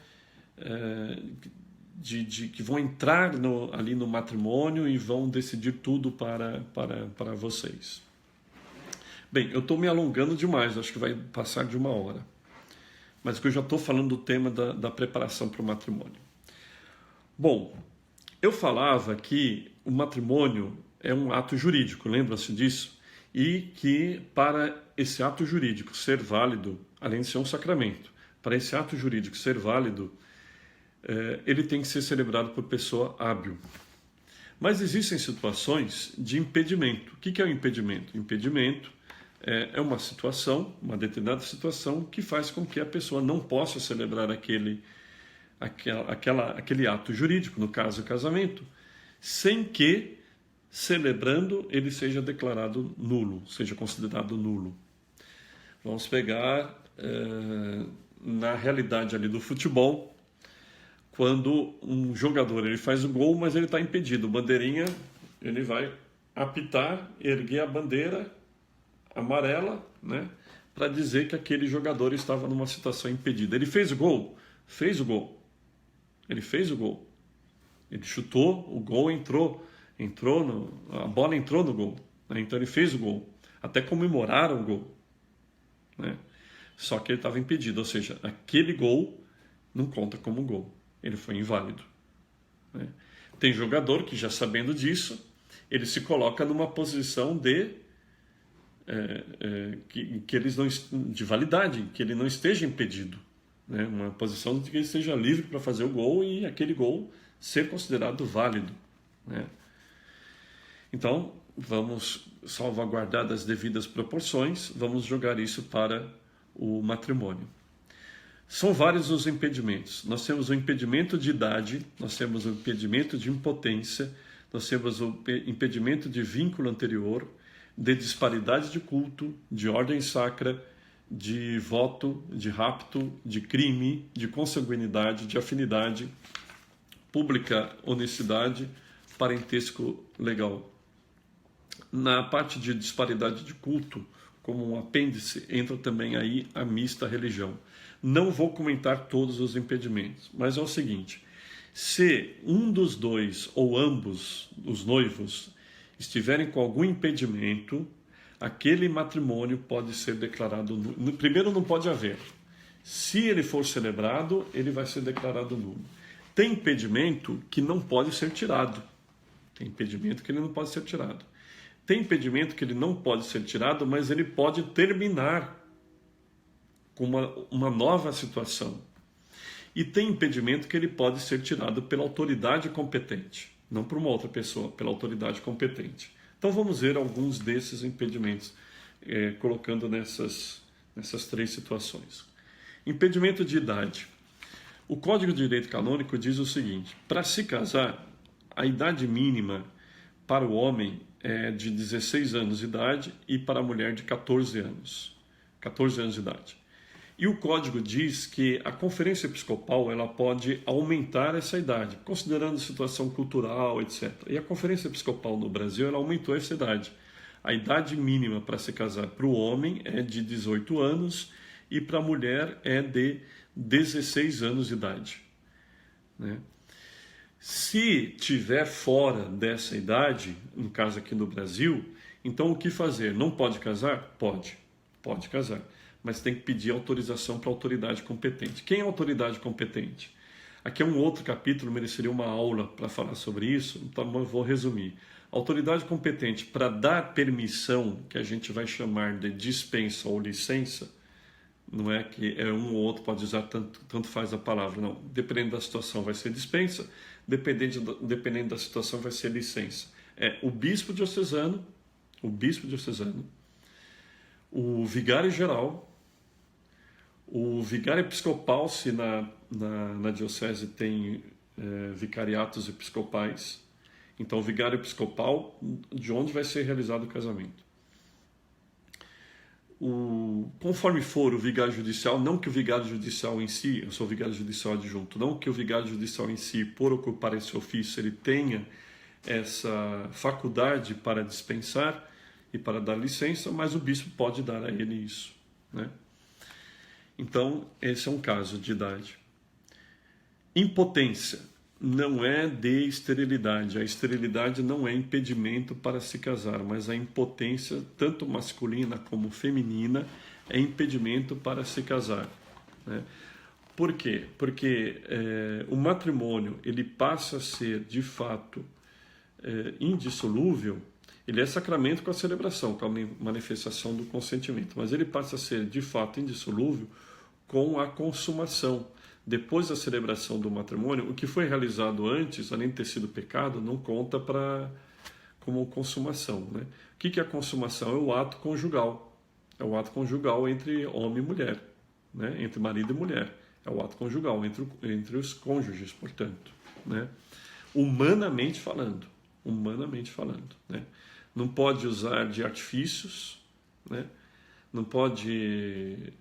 que vão entrar ali no matrimônio e vão decidir tudo para vocês. Bem, eu estou me alongando demais, acho que vai passar de 1 hora. Mas que eu já estou falando do tema da preparação para o matrimônio. Bom, eu falava que o matrimônio é um ato jurídico, lembram-se disso? E que para esse ato jurídico ser válido, além de ser um sacramento, para esse ato jurídico ser válido, ele tem que ser celebrado por pessoa hábil. Mas existem situações de impedimento. O que é o impedimento? Impedimento é uma situação, uma determinada situação, que faz com que a pessoa não possa celebrar aquele ato jurídico, no caso o casamento, sem que, celebrando, ele seja declarado nulo, seja considerado nulo. Vamos pegar, na realidade ali do futebol, quando um jogador ele faz o gol, mas ele está impedido. O bandeirinha, ele vai apitar, erguer a bandeira amarela, né, para dizer que aquele jogador estava numa situação impedida. Ele fez o gol? Fez o gol. Ele fez o gol. Ele chutou, o gol entrou a bola entrou no gol, né? Então ele fez o gol. Até comemoraram o gol, né? Só que ele estava impedido, ou seja, aquele gol não conta como gol. Ele foi inválido, né? Tem jogador que, já sabendo disso, ele se coloca numa posição que eles não, de validade, que ele não esteja impedido, né? Uma posição de que ele esteja livre para fazer o gol e aquele gol ser considerado válido, né? Então, vamos salvaguardar das devidas proporções, vamos jogar isso para o matrimônio. São vários os impedimentos. Nós temos o impedimento de idade, nós temos o impedimento de impotência, nós temos o impedimento de vínculo anterior, de disparidade de culto, de ordem sacra, de voto, de rapto, de crime, de consanguinidade, de afinidade, pública honestidade, parentesco legal. Na parte de disparidade de culto, como um apêndice, entra também aí a mista religião. Não vou comentar todos os impedimentos, mas é o seguinte: se um dos dois ou ambos os noivos estiverem com algum impedimento, aquele matrimônio pode ser declarado nulo. Primeiro, não pode haver. Se ele for celebrado, ele vai ser declarado nulo. Tem impedimento que não pode ser tirado. Tem impedimento que ele não pode ser tirado. Tem impedimento que ele não pode ser tirado, mas ele pode terminar com uma nova situação. E tem impedimento que ele pode ser tirado pela autoridade competente, não por uma outra pessoa, pela autoridade competente. Então vamos ver alguns desses impedimentos, colocando nessas 3 situações. Impedimento de idade. O Código de Direito Canônico diz o seguinte: para se casar, a idade mínima para o homem é de 16 anos de idade e para a mulher de 14 anos. 14 anos de idade. E o Código diz que a Conferência Episcopal ela pode aumentar essa idade, considerando situação cultural, etc. E a Conferência Episcopal no Brasil ela aumentou essa idade. A idade mínima para se casar para o homem é de 18 anos e para a mulher é de 16 anos de idade, né? Se tiver fora dessa idade, no caso aqui no Brasil, então o que fazer? Não pode casar? Pode casar, mas tem que pedir autorização para a autoridade competente. Quem é a autoridade competente? Aqui é um outro capítulo, mereceria uma aula para falar sobre isso, então eu vou resumir. A autoridade competente para dar permissão, que a gente vai chamar de dispensa ou licença, não é que um ou outro pode usar, tanto faz a palavra, não. Dependendo da situação vai ser dispensa, dependendo da situação vai ser licença. É o bispo diocesano, o vigário geral, o vigário episcopal, se na diocese tem vicariatos episcopais, então o vigário episcopal, de onde vai ser realizado o casamento. Conforme for o vigário judicial, não que o vigário judicial em si, eu sou vigário judicial adjunto, não que o vigário judicial em si, por ocupar esse ofício, ele tenha essa faculdade para dispensar e para dar licença, mas o bispo pode dar a ele isso, né? Então, esse é um caso de idade. Impotência não é de esterilidade. A esterilidade não é impedimento para se casar, mas a impotência, tanto masculina como feminina, é impedimento para se casar, né? Por quê? Porque o matrimônio ele passa a ser, de fato, indissolúvel. Ele é sacramento com a celebração, com a manifestação do consentimento, mas ele passa a ser, de fato, indissolúvel com a consumação. Depois da celebração do matrimônio, o que foi realizado antes, além de ter sido pecado, não conta como consumação, né? O que é a consumação? É o ato conjugal. É o ato conjugal entre homem e mulher, né? Entre marido e mulher. É o ato conjugal entre os cônjuges, portanto, né? Humanamente falando, né? Não pode usar de artifícios, né? Não pode,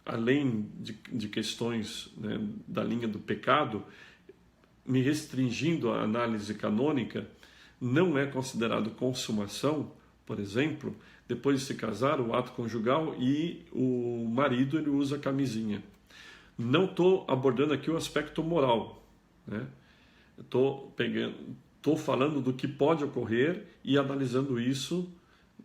além de questões, né, da linha do pecado, me restringindo à análise canônica, não é considerado consumação, por exemplo, depois de se casar, o ato conjugal e o marido ele usa camisinha. Não estou abordando aqui o aspecto moral, né? Estou falando do que pode ocorrer e analisando isso.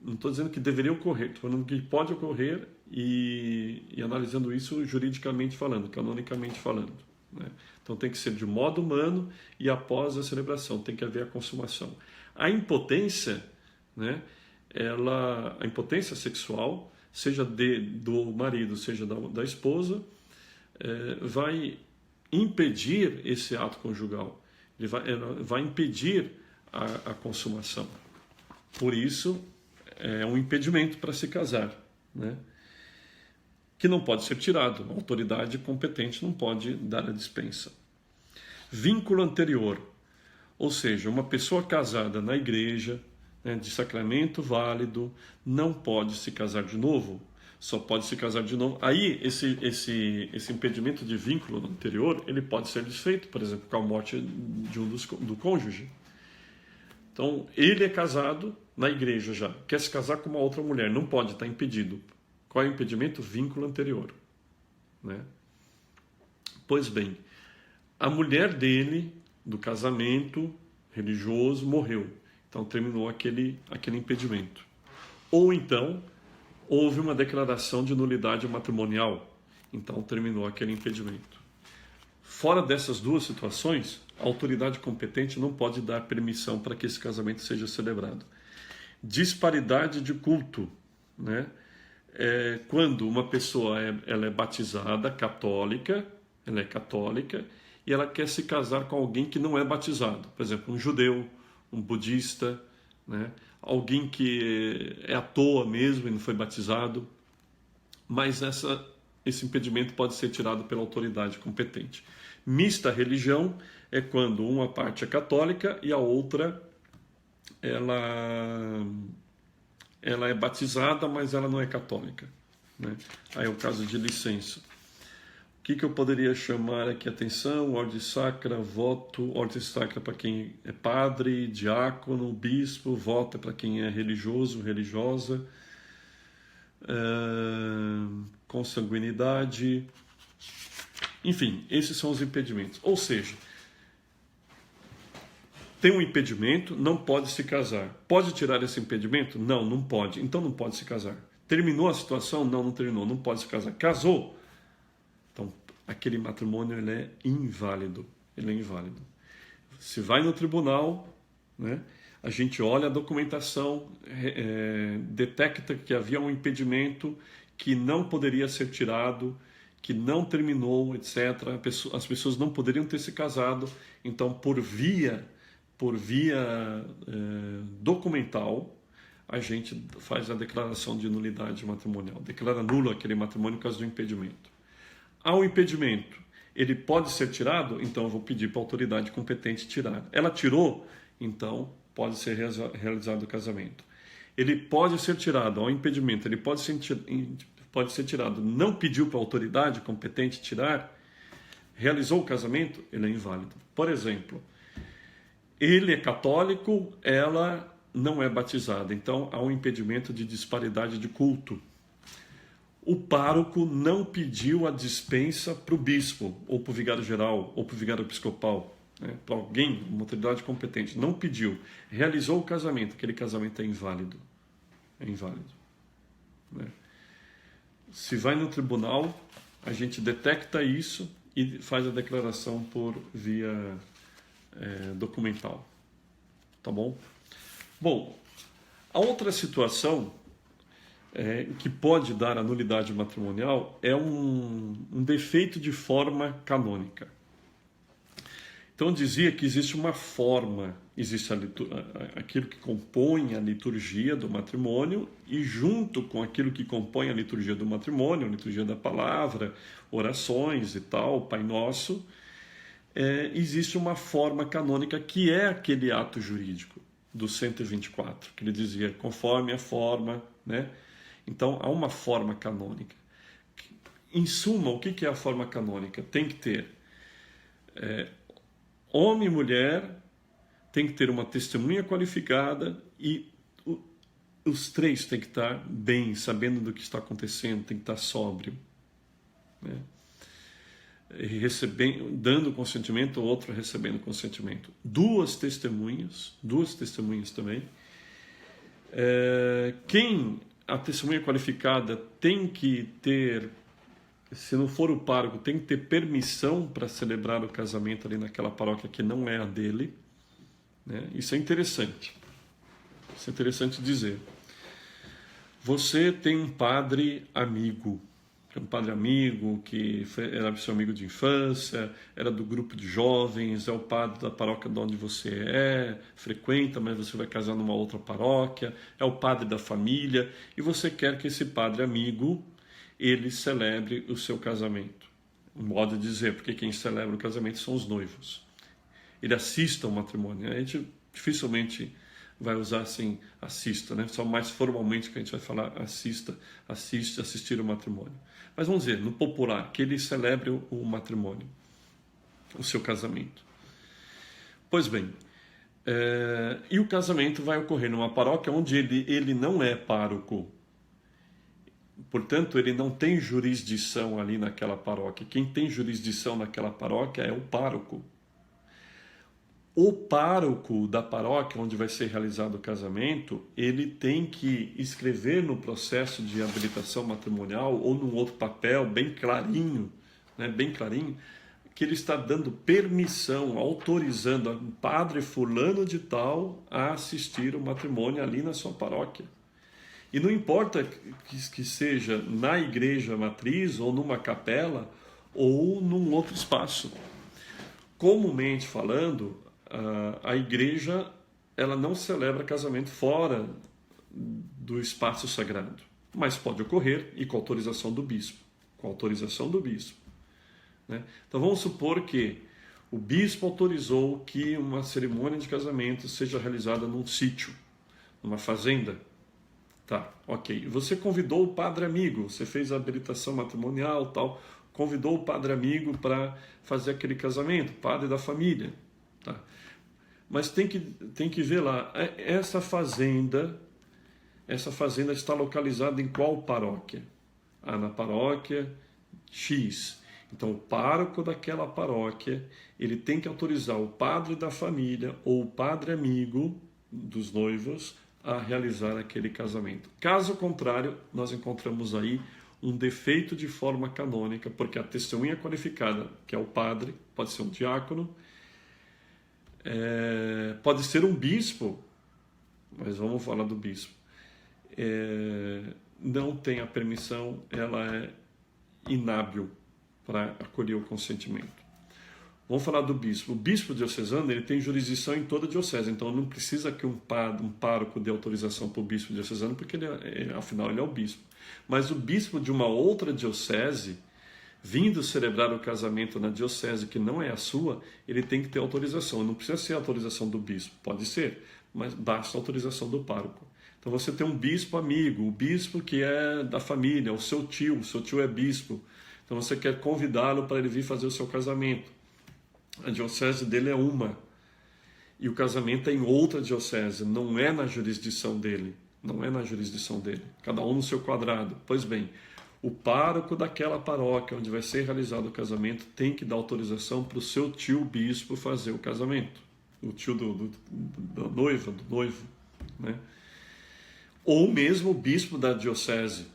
Não estou dizendo que deveria ocorrer, estou falando do que pode ocorrer e analisando isso juridicamente falando, canonicamente falando, né? Então tem que ser de modo humano e após a celebração tem que haver a consumação. A impotência, né? A impotência sexual, seja do marido, seja da esposa, vai impedir esse ato conjugal, ela vai impedir a consumação. Por isso, é um impedimento para se casar, né? Que não pode ser tirado. A autoridade competente não pode dar a dispensa. Vínculo anterior, ou seja, uma pessoa casada na igreja, né, de sacramento válido, não pode se casar de novo. Só pode se casar de novo. Aí, esse impedimento de vínculo anterior, ele pode ser desfeito, por exemplo, com a morte do cônjuge. Então, ele é casado na igreja já, quer se casar com uma outra mulher, não pode, está impedido. Qual é o impedimento? Vínculo anterior, né? Pois bem, a mulher dele, do casamento religioso, morreu. Então, terminou aquele impedimento. Ou então, houve uma declaração de nulidade matrimonial. Então, terminou aquele impedimento. Fora dessas duas situações, a autoridade competente não pode dar permissão para que esse casamento seja celebrado. Disparidade de culto, né? Quando uma pessoa ela é batizada, católica, ela é católica, e ela quer se casar com alguém que não é batizado. Por exemplo, um judeu, um budista, né? Alguém que é à toa mesmo e não foi batizado. Mas esse impedimento pode ser tirado pela autoridade competente. Mista religião é quando uma parte é católica e a outra ela é batizada, mas ela não é católica, né? Aí é o caso de licença. O que eu poderia chamar aqui a atenção? Ordem sacra, voto. Ordem sacra para quem é padre, diácono, bispo. Voto é para quem é religioso, religiosa. Consanguinidade. Enfim, esses são os impedimentos. Ou seja, tem um impedimento, não pode se casar. Pode tirar esse impedimento? Não, não pode. Então não pode se casar. Terminou a situação? Não, não terminou. Não pode se casar. Casou? Então, aquele matrimônio ele é inválido. Ele é inválido. Se vai no tribunal, né, a gente olha a documentação, detecta que havia um impedimento que não poderia ser tirado, que não terminou, etc. As pessoas não poderiam ter se casado. Então, por via documental, a gente faz a declaração de nulidade matrimonial. Declara nulo aquele matrimônio por causa do impedimento. Há um impedimento, ele pode ser tirado? Então eu vou pedir para a autoridade competente tirar. Ela tirou? Então pode ser realizado o casamento. Ele pode ser tirado, há um impedimento, ele pode ser tirado. Não pediu para a autoridade competente tirar? Realizou o casamento? Ele é inválido. Por exemplo, ele é católico, ela não é batizada. Então há um impedimento de disparidade de culto. O pároco não pediu a dispensa para o bispo, ou para o vigário geral, ou para o vigário episcopal, né? Para alguém, uma autoridade competente. Não pediu. Realizou o casamento. Aquele casamento é inválido. É inválido. Né? Se vai no tribunal, a gente detecta isso e faz a declaração por via documental. Tá bom? Bom, a outra situação que pode dar a nulidade matrimonial é um defeito de forma canônica. Então dizia que existe uma forma, existe aquilo que compõe a liturgia do matrimônio, e junto com aquilo que compõe a liturgia do matrimônio, a liturgia da palavra, orações e tal, Pai Nosso, existe uma forma canônica que é aquele ato jurídico do 124, que ele dizia, conforme a forma, né? Então há uma forma canônica. Em suma, o que é a forma canônica? Tem que ter homem e mulher, tem que ter uma testemunha qualificada e os três têm que estar bem, sabendo do que está acontecendo, tem que estar sóbrio, né? Dando consentimento, o outro recebendo consentimento. Duas testemunhas também. A testemunha qualificada tem que ter, se não for o pároco, tem que ter permissão para celebrar o casamento ali naquela paróquia que não é a dele, né? Isso é interessante. Isso é interessante dizer. Você tem um padre amigo, que era seu amigo de infância, era do grupo de jovens, é o padre da paróquia de onde você frequenta, mas você vai casar numa outra paróquia, é o padre da família, e você quer que esse padre amigo, ele celebre o seu casamento. Um modo de dizer, porque quem celebra o casamento são os noivos. Ele assista ao matrimônio. A gente dificilmente vai usar assim, assista, né? Só mais formalmente que a gente vai falar assistir o matrimônio. Mas vamos dizer, no popular, que ele celebre o matrimônio, o seu casamento. Pois bem, e o casamento vai ocorrer numa paróquia onde ele não é pároco. Portanto, ele não tem jurisdição ali naquela paróquia. Quem tem jurisdição naquela paróquia é o pároco. O pároco da paróquia onde vai ser realizado o casamento, ele tem que escrever no processo de habilitação matrimonial ou num outro papel bem clarinho, né, que ele está dando permissão, autorizando o padre fulano de tal a assistir o matrimônio ali na sua paróquia. E não importa que seja na igreja matriz ou numa capela ou num outro espaço. Comumente falando, a igreja ela não celebra casamento fora do espaço sagrado, mas pode ocorrer e com autorização do bispo. Né? Então vamos supor que o bispo autorizou que uma cerimônia de casamento seja realizada num sítio, numa fazenda. Tá, ok. Você convidou o padre amigo, você fez a habilitação matrimonial, tal, convidou o padre amigo para fazer aquele casamento, padre da família, tá? Mas tem que ver lá, essa fazenda está localizada em qual paróquia? Na paróquia X. Então, o pároco daquela paróquia, ele tem que autorizar o padre da família ou o padre amigo dos noivos a realizar aquele casamento. Caso contrário, nós encontramos aí um defeito de forma canônica, porque a testemunha qualificada, que é o padre, pode ser um diácono, pode ser um bispo, mas vamos falar do bispo, não tem a permissão, ela é inábil para acolher o consentimento. Vamos falar do bispo. O bispo diocesano, ele tem jurisdição em toda a diocese, então não precisa que um pároco dê autorização para o bispo diocesano, porque afinal ele é o bispo. Mas o bispo de uma outra diocese, vindo celebrar o casamento na diocese que não é a sua, ele tem que ter autorização. Não precisa ser a autorização do bispo, pode ser, mas basta a autorização do pároco. Então você tem um bispo amigo, o bispo que é da família, o seu tio é bispo. Então você quer convidá-lo para ele vir fazer o seu casamento. A diocese dele é uma. e o casamento é em outra diocese, não é na jurisdição dele. Não é na jurisdição dele. Cada um no seu quadrado. Pois bem, o pároco daquela paróquia onde vai ser realizado o casamento tem que dar autorização para o seu tio bispo fazer o casamento. O tio da noiva, do noivo, né? Ou mesmo o bispo da diocese,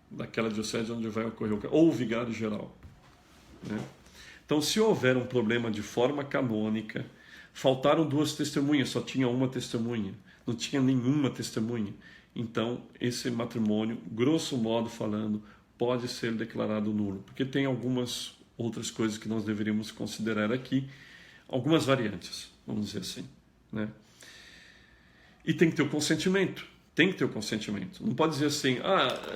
daquela diocese onde vai ocorrer o casamento, ou o vigário geral, né? Então, se houver um problema de forma canônica, faltaram 2 testemunhas, só tinha uma testemunha, não tinha nenhuma testemunha, então esse matrimônio, grosso modo falando, pode ser declarado nulo, porque tem algumas outras coisas que nós deveríamos considerar aqui, algumas variantes, vamos dizer assim, né? E tem que ter o consentimento, tem que ter o consentimento. Não pode dizer assim,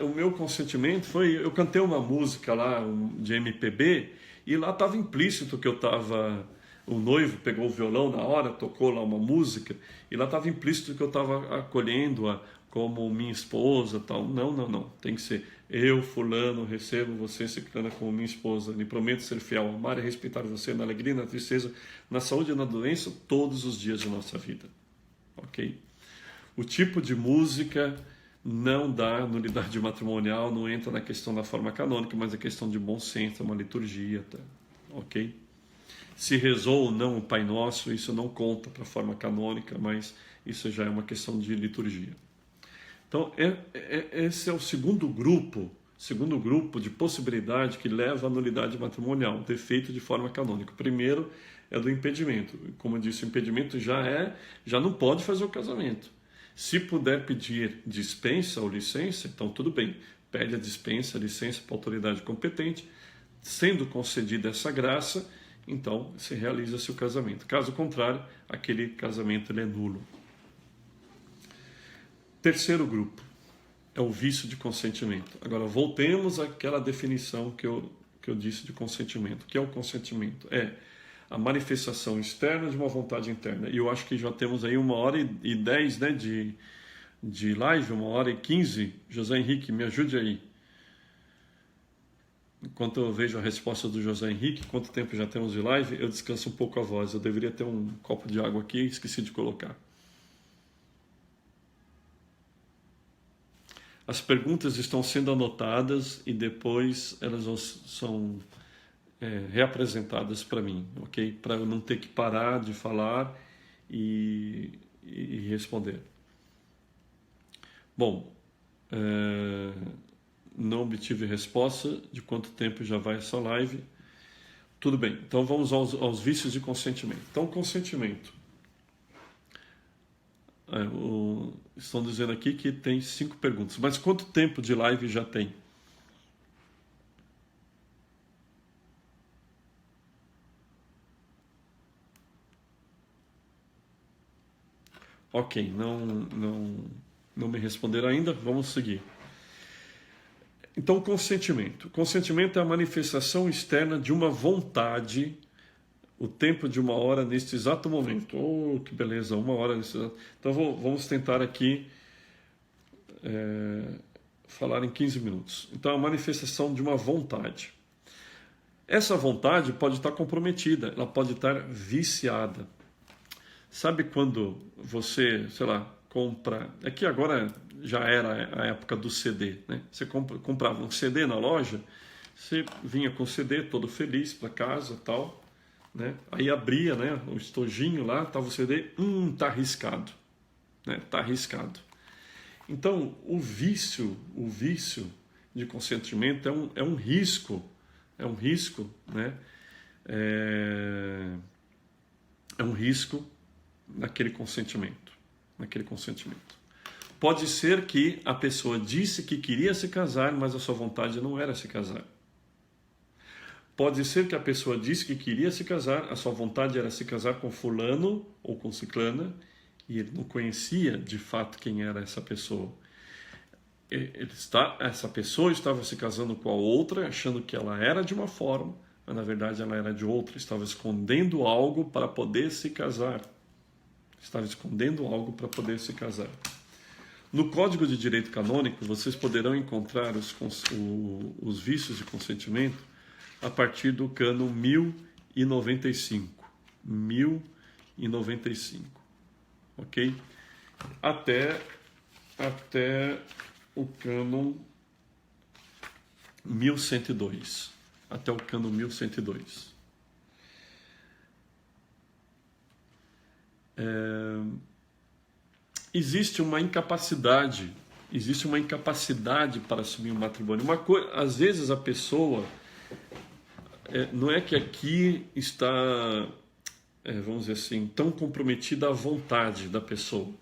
o meu consentimento foi, eu cantei uma música lá de MPB e lá estava implícito que eu estava, o noivo pegou o violão na hora, tocou lá uma música e lá estava implícito que eu estava acolhendo-a como minha esposa, tal. Não, tem que ser eu, fulano, recebo você, ciclana, como minha esposa, lhe prometo ser fiel, amar e respeitar você na alegria e na tristeza, na saúde e na doença, todos os dias da nossa vida, ok? O tipo de música não dá nulidade matrimonial, não entra na questão da forma canônica, mas a questão de bom senso, uma liturgia, tá? Ok? Se rezou ou não o Pai Nosso, isso não conta para a forma canônica, mas isso já é uma questão de liturgia. Então, esse é o segundo grupo de possibilidade que leva à nulidade matrimonial, defeito de forma canônica. O primeiro é do impedimento. Como eu disse, o impedimento já não pode fazer o casamento. Se puder pedir dispensa ou licença, então tudo bem, pede a dispensa, a licença para a autoridade competente, sendo concedida essa graça, então se realiza-se o casamento. Caso contrário, aquele casamento ele é nulo. Terceiro grupo é o vício de consentimento. Agora, voltemos àquela definição que eu disse de consentimento. O que é o consentimento? É a manifestação externa de uma vontade interna. E eu acho que já temos aí 1h10, né, de live, 1h15. José Henrique, me ajude aí. Enquanto eu vejo a resposta do José Henrique, quanto tempo já temos de live, eu descanso um pouco a voz. Eu deveria ter um copo de água aqui, esqueci de colocar. As perguntas estão sendo anotadas e depois elas são reapresentadas para mim, ok? Para eu não ter que parar de falar e responder. Bom, não obtive resposta de quanto tempo já vai essa live. Tudo bem, então vamos aos vícios de consentimento. Então, consentimento. Estão dizendo aqui que tem 5 perguntas. Mas quanto tempo de live já tem? Ok, não me responderam ainda. Vamos seguir. Então, consentimento. Consentimento é a manifestação externa de uma vontade, o tempo de 1 hora neste exato momento. Oh, que beleza, 1 hora nesse exato... Então, vamos tentar aqui falar em 15 minutos. Então, a manifestação de uma vontade. Essa vontade pode estar comprometida, ela pode estar viciada. Sabe quando você, sei lá, compra... É que agora já era a época do CD, né? Você comprava um CD na loja, você vinha com o CD todo feliz para casa e tal, né? Aí abria, né, o estojinho lá, estava o CD, tá arriscado, né? Tá arriscado. Então, o vício de consentimento é um risco, né? É um risco naquele consentimento. Pode ser que a pessoa disse que queria se casar, mas a sua vontade não era se casar. Pode ser que a pessoa disse que queria se casar, a sua vontade era se casar com fulano ou com ciclana, e ele não conhecia de fato quem era essa pessoa. Essa pessoa estava se casando com a outra, achando que ela era de uma forma, mas na verdade ela era de outra, estava escondendo algo para poder se casar. No Código de Direito Canônico, vocês poderão encontrar os vícios de consentimento a partir do cânon 1095. 1595, ok? Até o cânon 1102, até o cânon 1102. Existe uma incapacidade para assumir um matrimônio. Às vezes a pessoa, não é que aqui está, vamos dizer assim, tão comprometida a vontade da pessoa,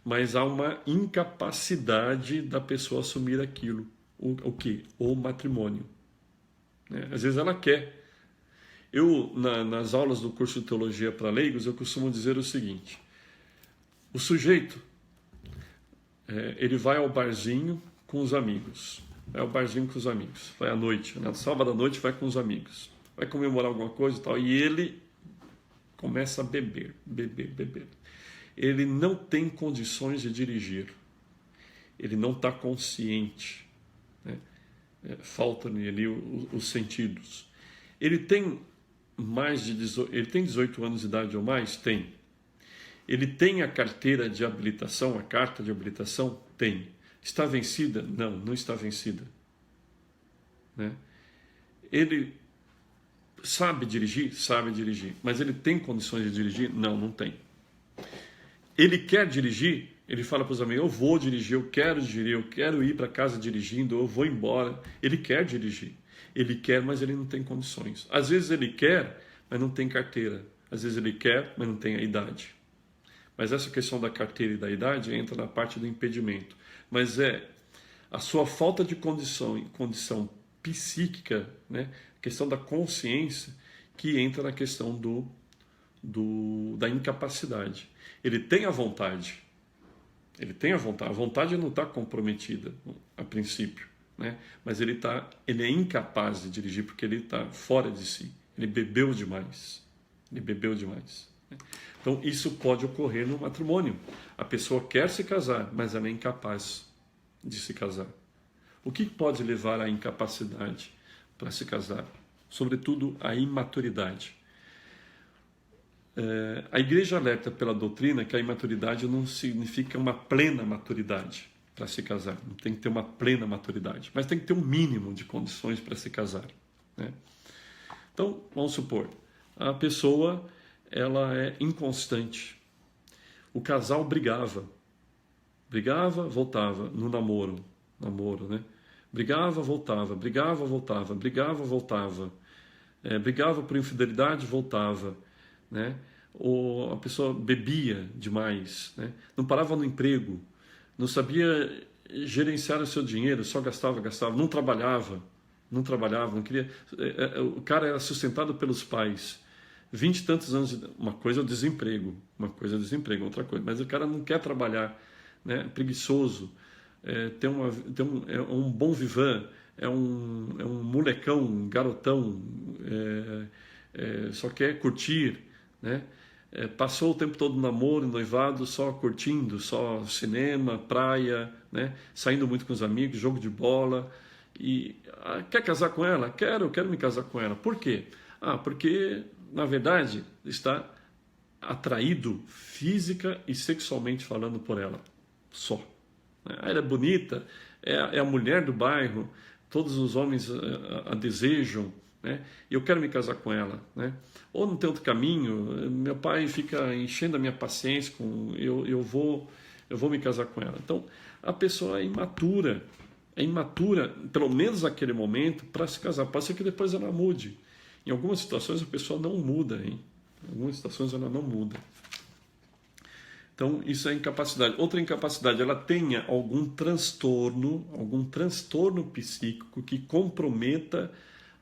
mas há uma incapacidade da pessoa assumir aquilo. O quê? O matrimônio. Às vezes ela quer. Nas aulas do curso de Teologia para Leigos, eu costumo dizer o seguinte: o sujeito, ele vai ao barzinho com os amigos. Vai ao barzinho com os amigos. Vai à noite, no sábado à noite vai com os amigos. Vai comemorar alguma coisa e tal. E ele começa a beber. Ele não tem condições de dirigir. Ele não está consciente. Faltam-lhe ali os sentidos. Ele tem ele tem 18 anos de idade ou mais? Tem. Ele tem a carteira de habilitação, a carta de habilitação? Tem. Está vencida? Não, não está vencida. Ele sabe dirigir? Sabe dirigir. Mas ele tem condições de dirigir? Não, não tem. Ele quer dirigir? Ele fala para os amigos: eu vou dirigir, eu quero ir para casa dirigindo, eu vou embora. Ele quer dirigir. Ele quer, mas ele não tem condições. Às vezes ele quer, mas não tem carteira. Às vezes ele quer, mas não tem a idade. Mas essa questão da carteira e da idade entra na parte do impedimento. Mas é a sua falta de condição psíquica, a questão da consciência, que entra na questão da incapacidade. Ele tem a vontade. A vontade não está comprometida a princípio. Mas ele é incapaz de dirigir porque ele está fora de si. Ele bebeu demais. Então isso pode ocorrer no matrimônio. A pessoa quer se casar, mas ela é incapaz de se casar. O que pode levar à incapacidade para se casar? Sobretudo a imaturidade. A igreja alerta pela doutrina que a imaturidade não significa uma plena maturidade para se casar. Não tem que ter uma plena maturidade, mas tem que ter um mínimo de condições para se casar. Então, vamos supor, a pessoa ela é inconstante. O casal brigava, voltava no namoro, brigava, voltava, brigava por infidelidade, voltava, Ou a pessoa bebia demais, Não parava no emprego, não sabia gerenciar o seu dinheiro, só gastava, não trabalhava, não queria. O cara era sustentado pelos pais, 20 e tantos anos de... Uma coisa é o desemprego, outra coisa. Mas o cara não quer trabalhar, preguiçoso, tem um bom vivant, é um molecão, um garotão, só quer curtir, passou o tempo todo no namoro, noivado, só curtindo, só cinema, praia, saindo muito com os amigos, jogo de bola. E quer casar com ela? Eu quero me casar com ela. Por quê? Porque, na verdade, está atraído física e sexualmente falando por ela. Só. Ela é bonita, é a mulher do bairro, todos os homens a desejam, e eu quero me casar com ela, Ou não tem outro caminho, meu pai fica enchendo a minha paciência, eu vou me casar com ela. Então, a pessoa é imatura, pelo menos naquele momento, para se casar. Pode ser que depois ela mude. Em algumas situações a pessoa não muda, Em algumas situações ela não muda. Então, isso é incapacidade. Outra incapacidade, ela tenha algum transtorno psíquico que comprometa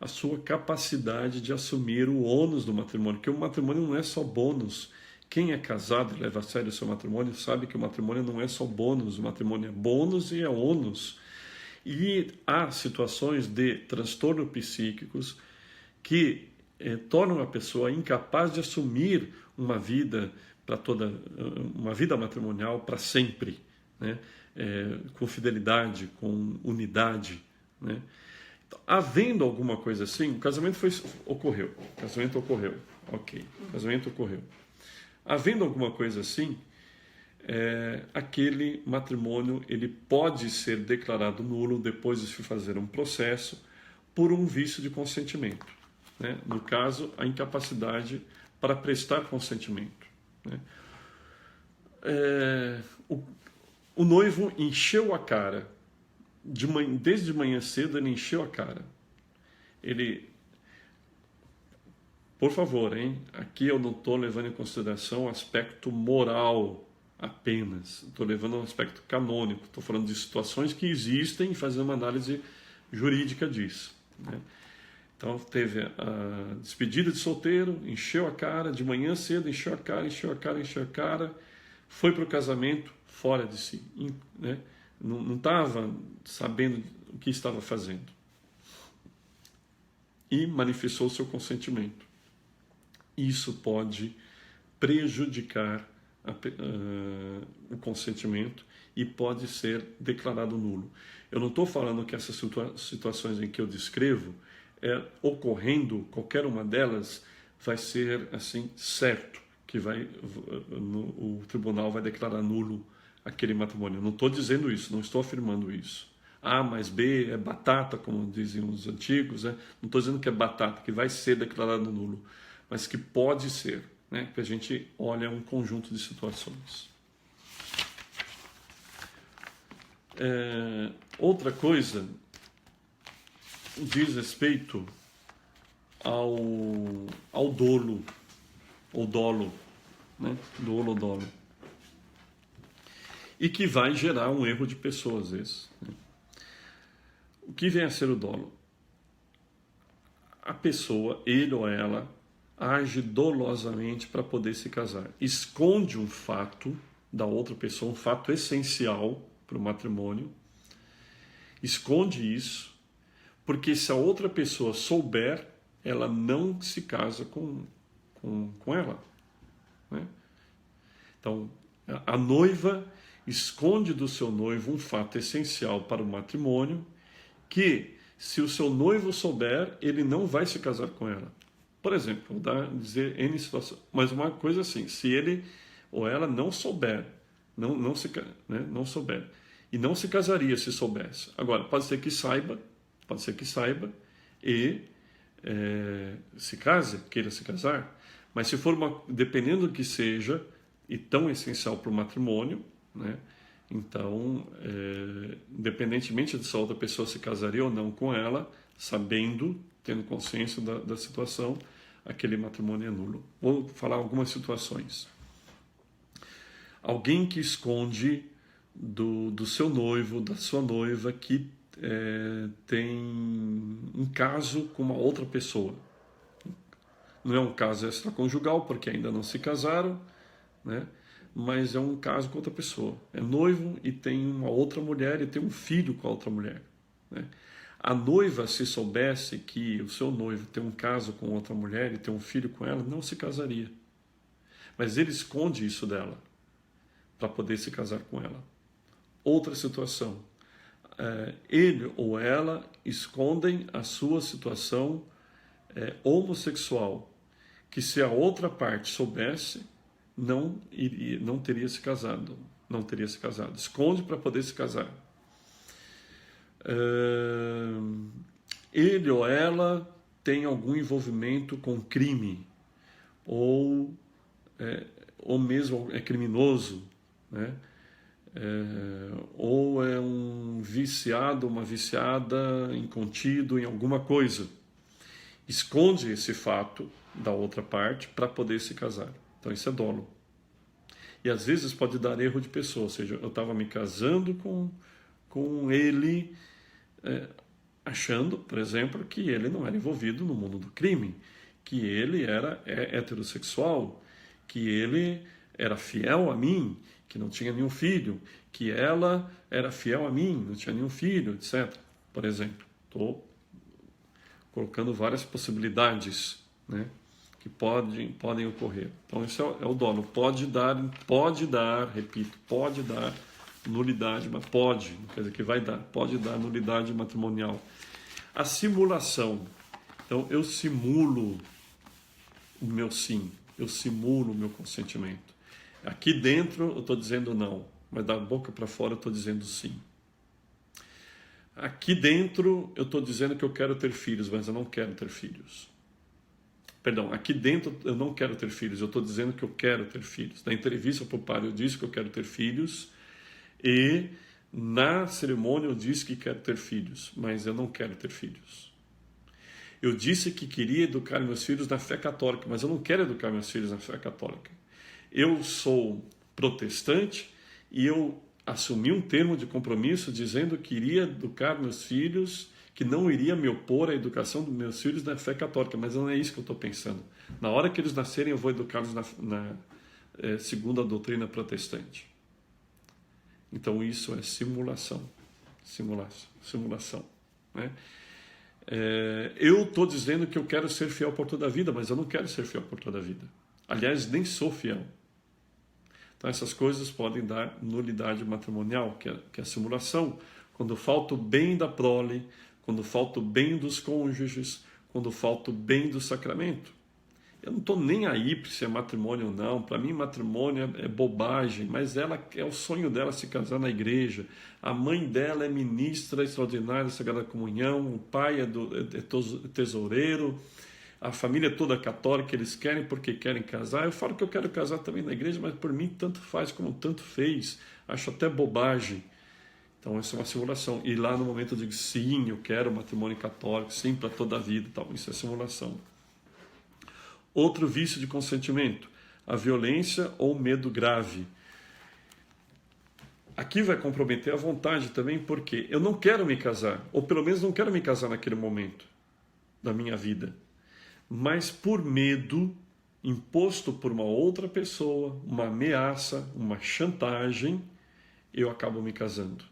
a sua capacidade de assumir o ônus do matrimônio, porque o matrimônio não é só bônus. Quem é casado e leva a sério o seu matrimônio sabe que o matrimônio não é só bônus, o matrimônio é bônus e é ônus. E há situações de transtorno psíquicos que tornam a pessoa incapaz de assumir uma vida matrimonial para sempre, com fidelidade, com unidade, Havendo alguma coisa assim, o casamento ocorreu, ok, o casamento ocorreu. Havendo alguma coisa assim, aquele matrimônio ele pode ser declarado nulo depois de se fazer um processo por um vício de consentimento, né? No caso, a incapacidade para prestar consentimento, né? O noivo encheu a cara, desde de manhã cedo ele encheu a cara. Ele, por favor, hein? Aqui eu não estou levando em consideração o aspecto moral apenas, estou levando um aspecto canônico, estou falando de situações que existem e fazendo uma análise jurídica disso, né? Então teve a despedida de solteiro, encheu a cara, de manhã cedo encheu a cara, foi para o casamento fora de si, né? Não estava sabendo o que estava fazendo e manifestou seu consentimento. Isso pode prejudicar o consentimento e pode ser declarado nulo. Eu não estou falando que essas situações em que eu descrevo, ocorrendo qualquer uma delas, vai ser assim certo que o tribunal vai declarar nulo aquele matrimônio. Eu não estou dizendo isso, não estou afirmando isso. A mais B é batata, como diziam os antigos, né? Não estou dizendo que é batata, que vai ser declarado nulo, mas que pode ser, né? Que a gente olha um conjunto de situações. Outra coisa diz respeito ao dolo, ou dolo, né? Dolo ou dolo. E que vai gerar um erro de pessoa, às vezes, né? O que vem a ser o dolo? A pessoa, ele ou ela, age dolosamente para poder se casar. Esconde um fato da outra pessoa, um fato essencial para o matrimônio. Esconde isso, porque se a outra pessoa souber, ela não se casa com ela, né? Então, a noiva esconde do seu noivo um fato essencial para o matrimônio, que se o seu noivo souber, ele não vai se casar com ela. Por exemplo, vou dizer N situação, mas uma coisa assim, se ele ou ela não souber, não souber, e não se casaria se soubesse. Agora, pode ser que saiba e se case, queira se casar, mas se for dependendo do que seja, e tão essencial para o matrimônio, né? Então, independentemente de se a outra pessoa se casaria ou não com ela, sabendo, tendo consciência da situação, aquele matrimônio é nulo. Vou falar algumas situações. Alguém que esconde do seu noivo, da sua noiva, que tem um caso com uma outra pessoa. Não é um caso extraconjugal, porque ainda não se casaram, né? Mas é um caso com outra pessoa. É noivo e tem uma outra mulher e tem um filho com a outra mulher, né? A noiva, se soubesse que o seu noivo tem um caso com outra mulher e tem um filho com ela, não se casaria. Mas ele esconde isso dela para poder se casar com ela. Outra situação. Ele ou ela escondem a sua situação homossexual, que se a outra parte soubesse, não teria se casado. Esconde para poder se casar. Ele ou ela tem algum envolvimento com crime, ou mesmo é criminoso, né? Ou é um viciado, uma viciada incontido em alguma coisa. Esconde esse fato da outra parte para poder se casar. Então isso é dolo. E às vezes pode dar erro de pessoa, ou seja, eu estava me casando com ele, achando, por exemplo, que ele não era envolvido no mundo do crime, que ele era heterossexual, que ele era fiel a mim, que não tinha nenhum filho, que ela era fiel a mim, não tinha nenhum filho, etc. Por exemplo, estou colocando várias possibilidades, né, que podem ocorrer. Então, isso é o dolo. Pode dar, repito, pode dar nulidade, mas pode, não quer dizer que vai dar, pode dar nulidade matrimonial. A simulação. Então, eu simulo o meu sim, eu simulo o meu consentimento. Aqui dentro eu estou dizendo não, mas da boca para fora eu estou dizendo sim. Aqui dentro eu estou dizendo que eu quero ter filhos, mas eu não quero ter filhos. Perdão, aqui dentro eu não quero ter filhos, eu estou dizendo que eu quero ter filhos. Na entrevista para o padre eu disse que eu quero ter filhos e na cerimônia eu disse que quero ter filhos, mas eu não quero ter filhos. Eu disse que queria educar meus filhos na fé católica, mas eu não quero educar meus filhos na fé católica. Eu sou protestante e eu assumi um termo de compromisso dizendo que iria educar meus filhos, que não iria me opor à educação dos meus filhos na fé católica, mas não é isso que eu estou pensando. Na hora que eles nascerem, eu vou educá-los na segunda doutrina protestante. Então isso é simulação. Simulação. Né? Eu estou dizendo que eu quero ser fiel por toda a vida, mas eu não quero ser fiel por toda a vida. Aliás, nem sou fiel. Então essas coisas podem dar nulidade matrimonial, que é a simulação. Quando falta o bem da prole, quando falta o bem dos cônjuges, quando falta o bem do sacramento. Eu não estou nem aí se é matrimônio ou não. Para mim, matrimônio é bobagem, mas ela é o sonho dela se casar na igreja. A mãe dela é ministra extraordinária da Sagrada Comunhão, o pai é tesoureiro, a família toda católica, eles querem porque querem casar. Eu falo que eu quero casar também na igreja, mas por mim tanto faz como tanto fez. Acho até bobagem. Então, essa é uma simulação. E lá no momento eu digo, sim, eu quero matrimônio católico, sim, para toda a vida. Tal. Isso é simulação. Outro vício de consentimento, a violência ou medo grave. Aqui vai comprometer a vontade também, porque eu não quero me casar, ou pelo menos não quero me casar naquele momento da minha vida. Mas por medo, imposto por uma outra pessoa, uma ameaça, uma chantagem, eu acabo me casando.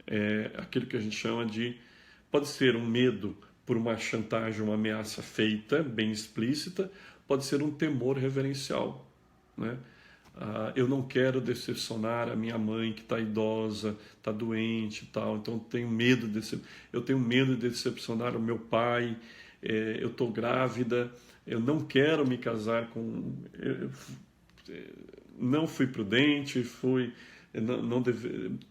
É aquilo que a gente chama de, pode ser um medo por uma chantagem, uma ameaça feita, bem explícita, pode ser um temor reverencial, né? Eu não quero decepcionar a minha mãe que está idosa, está doente e tal, então eu tenho medo de decepcionar o meu pai, eu estou grávida, eu não quero me casar com... não fui prudente,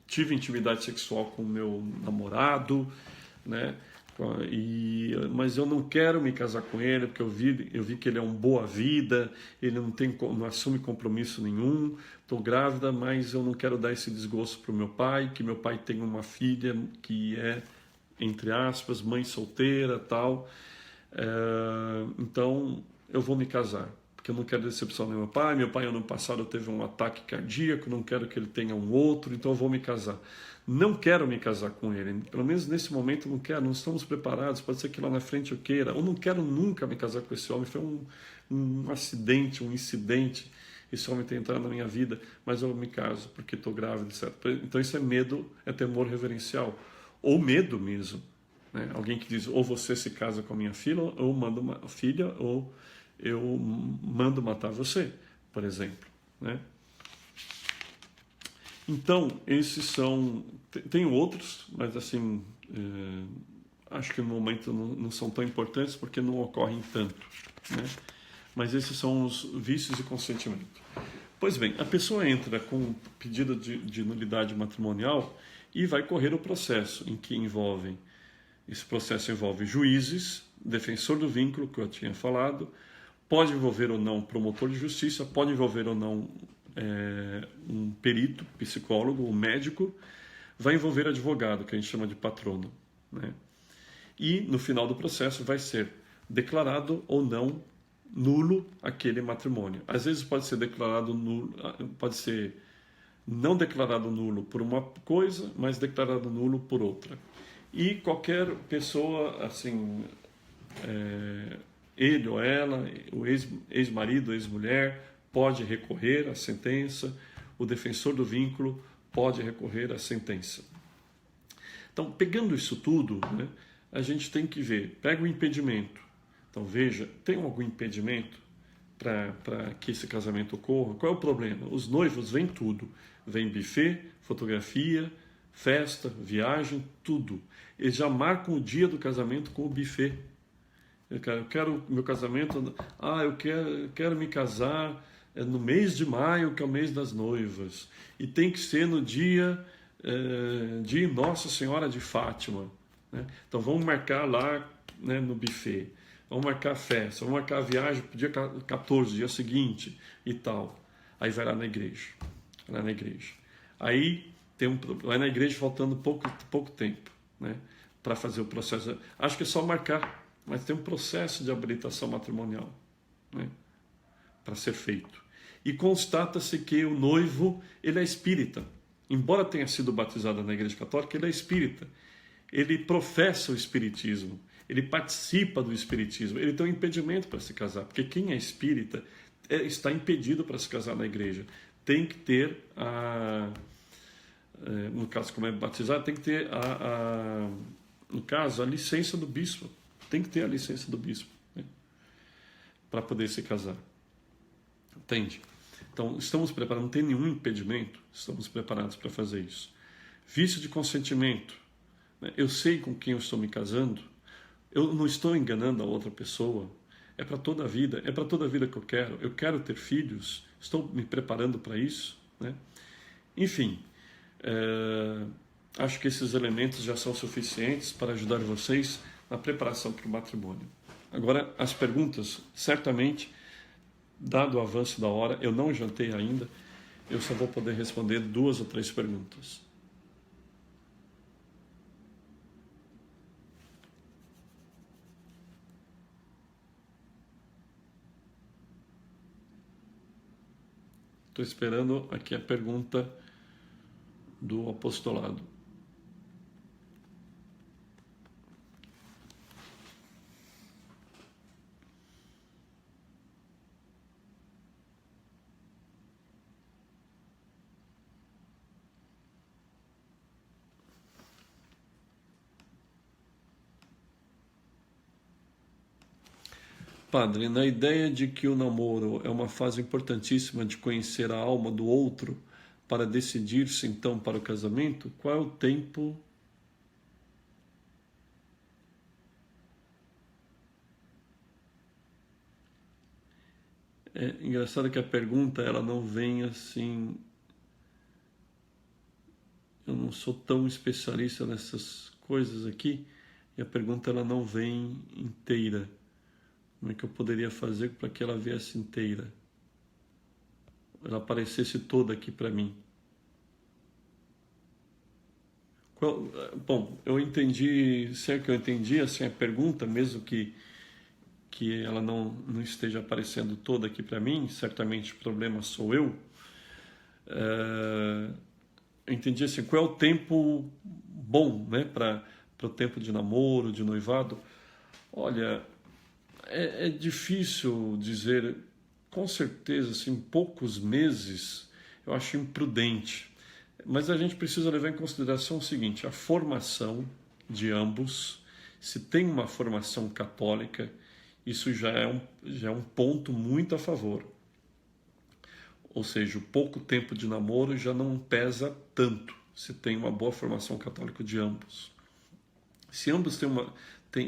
tive intimidade sexual com o meu namorado, né? Mas eu não quero me casar com ele, porque eu vi que ele é um boa vida, ele não assume compromisso nenhum, estou grávida, mas eu não quero dar esse desgosto para o meu pai, que meu pai tem uma filha que é, entre aspas, mãe solteira, tal. Então eu vou me casar, porque eu não quero decepcionar meu pai ano passado teve um ataque cardíaco, não quero que ele tenha um outro, então eu vou me casar. Não quero me casar com ele, pelo menos nesse momento não quero, não estamos preparados, pode ser que lá na frente eu queira, ou não quero nunca me casar com esse homem, foi um acidente, um incidente, esse homem tem entrado na minha vida, mas eu me caso porque estou grávida, etc. Então isso é medo, é temor reverencial, ou medo mesmo, né? Alguém que diz, ou você se casa com a minha filha, ou manda uma filha, ou eu mando matar você, por exemplo, né? Então, esses são... Tem outros, mas assim, acho que no momento não são tão importantes porque não ocorrem tanto, né? Mas esses são os vícios de consentimento. Pois bem, a pessoa entra com pedido de nulidade matrimonial e vai correr o processo, esse processo envolve juízes, defensor do vínculo, que eu tinha falado, pode envolver ou não promotor de justiça, pode envolver ou não um perito, psicólogo, um médico, vai envolver advogado, que a gente chama de patrono, né? E no final do processo vai ser declarado ou não nulo aquele matrimônio. Às vezes pode ser declarado nulo, pode ser não declarado nulo por uma coisa, mas declarado nulo por outra. E qualquer pessoa, assim, ele ou ela, o ex-marido, ex-mulher, pode recorrer à sentença, o defensor do vínculo pode recorrer à sentença. Então, pegando isso tudo, né, a gente tem que ver, pega o impedimento. Então, veja, tem algum impedimento para que esse casamento ocorra? Qual é o problema? Os noivos vêm tudo. Vem buffet, fotografia, festa, viagem, tudo. Eles já marcam o dia do casamento com o buffet. Eu quero meu casamento. Eu quero me casar no mês de maio, que é o mês das noivas. E tem que ser no dia de Nossa Senhora de Fátima. Né? Então vamos marcar lá, né, no buffet. Vamos marcar a festa, vamos marcar a viagem para o dia 14, dia seguinte e tal. Aí vai lá na igreja. Vai lá na igreja. Aí tem vai na igreja faltando pouco tempo, né, para fazer o processo. Acho que é só marcar, mas tem um processo de habilitação matrimonial, né, para ser feito. E constata-se que o noivo, ele é espírita. Embora tenha sido batizado na Igreja Católica, ele é espírita. Ele professa o espiritismo, ele participa do espiritismo, ele tem um impedimento para se casar, porque quem é espírita está impedido para se casar na igreja. Tem que ter, no caso como é batizado, tem que ter, no caso, a licença do bispo. Tem que ter a licença do bispo, né, para poder se casar. Entende? Então, estamos preparados, não tem nenhum impedimento, estamos preparados para fazer isso. Vício de consentimento. Eu sei com quem eu estou me casando, eu não estou enganando a outra pessoa, é para toda a vida, é para toda a vida que eu quero ter filhos, estou me preparando para isso, né? Enfim, acho que esses elementos já são suficientes para ajudar vocês na preparação para o matrimônio. Agora, as perguntas, certamente, dado o avanço da hora, eu não jantei ainda, eu só vou poder responder 2 ou 3 perguntas. Estou esperando aqui a pergunta do apostolado. Padre, na ideia de que o namoro é uma fase importantíssima de conhecer a alma do outro para decidir-se então para o casamento, qual é o tempo? É engraçado que a pergunta ela não vem assim. Eu não sou tão especialista nessas coisas aqui e a pergunta ela não vem inteira. Como é que eu poderia fazer para que ela viesse inteira? Ela aparecesse toda aqui para mim. Bom, eu entendi, se é que eu entendi assim, a pergunta, mesmo que ela não esteja aparecendo toda aqui para mim, certamente o problema sou eu. Eu entendi assim, qual é o tempo bom, né, para o tempo de namoro, de noivado? Olha, é difícil dizer, com certeza, assim, poucos meses eu acho imprudente. Mas a gente precisa levar em consideração o seguinte, a formação de ambos, se tem uma formação católica, isso já é um ponto muito a favor. Ou seja, o pouco tempo de namoro já não pesa tanto, se tem uma boa formação católica de ambos. Se ambos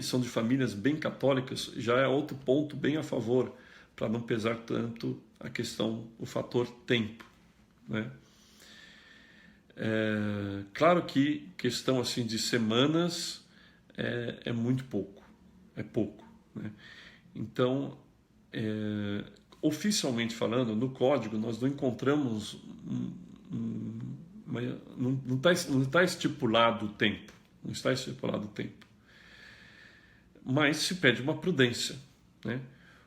são de famílias bem católicas, já é outro ponto bem a favor, para não pesar tanto a questão, o fator tempo, né? Claro que questão assim de semanas é muito pouco, é pouco, né? Então, oficialmente falando, no código nós não encontramos, não está estipulado o tempo, não está estipulado o tempo, mas se pede uma prudência, né?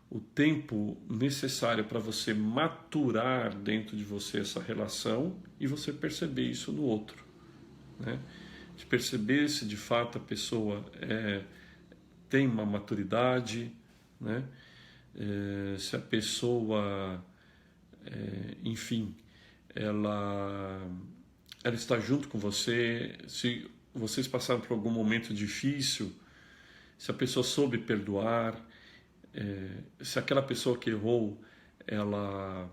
O tempo necessário para você maturar dentro de você essa relação e você perceber isso no outro, né? De perceber se de fato a pessoa tem uma maturidade, né? Se a pessoa, enfim, ela está junto com você, se vocês passaram por algum momento difícil, se a pessoa soube perdoar, se aquela pessoa que errou, ela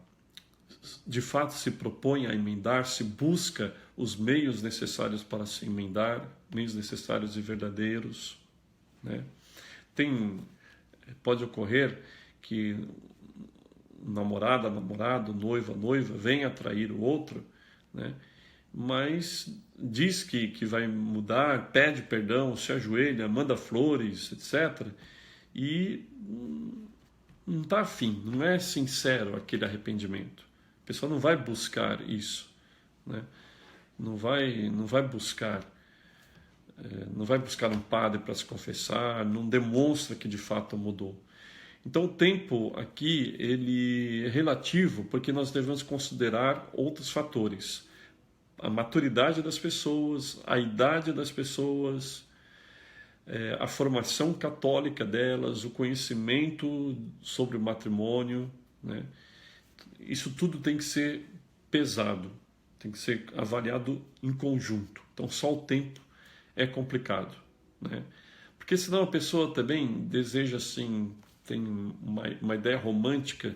de fato se propõe a emendar, se busca os meios necessários para se emendar, meios necessários e verdadeiros, né? Tem Pode ocorrer que namorada, namorado, noiva, noiva, venha atrair o outro, né? Mas diz que vai mudar, pede perdão, se ajoelha, manda flores, etc. E não está afim, não é sincero aquele arrependimento. A pessoa não vai buscar isso, né? Não vai buscar um padre para se confessar, não demonstra que de fato mudou. Então o tempo aqui ele é relativo porque nós devemos considerar outros fatores. A maturidade das pessoas, a idade das pessoas, a formação católica delas, o conhecimento sobre o matrimônio, né? Isso tudo tem que ser pesado, tem que ser avaliado em conjunto. Então só o tempo é complicado, né? Porque senão a pessoa também deseja assim, tem uma ideia romântica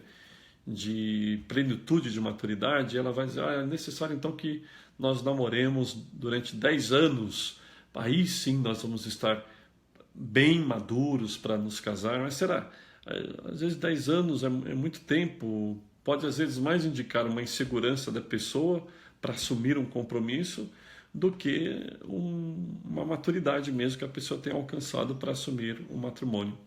de plenitude de maturidade, ela vai dizer, é necessário então que nós namoremos durante 10 anos, aí sim nós vamos estar bem maduros para nos casar. Mas será? Às vezes 10 anos é muito tempo, pode às vezes mais indicar uma insegurança da pessoa para assumir um compromisso do que uma maturidade mesmo que a pessoa tenha alcançado para assumir um matrimônio.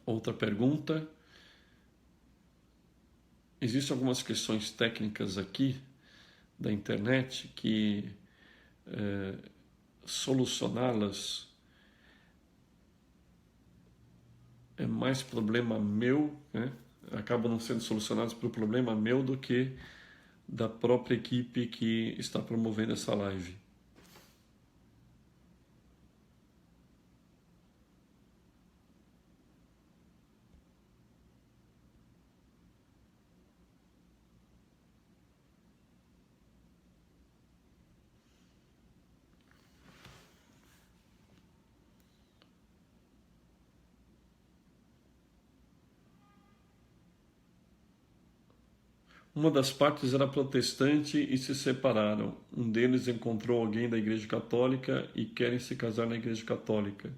Outra pergunta. Existem algumas questões técnicas aqui da internet que solucioná-las é mais problema meu, né? Acabam não sendo solucionadas por problema meu do que da própria equipe que está promovendo essa live. Uma das partes era protestante e se separaram. Um deles encontrou alguém da Igreja Católica e querem se casar na Igreja Católica.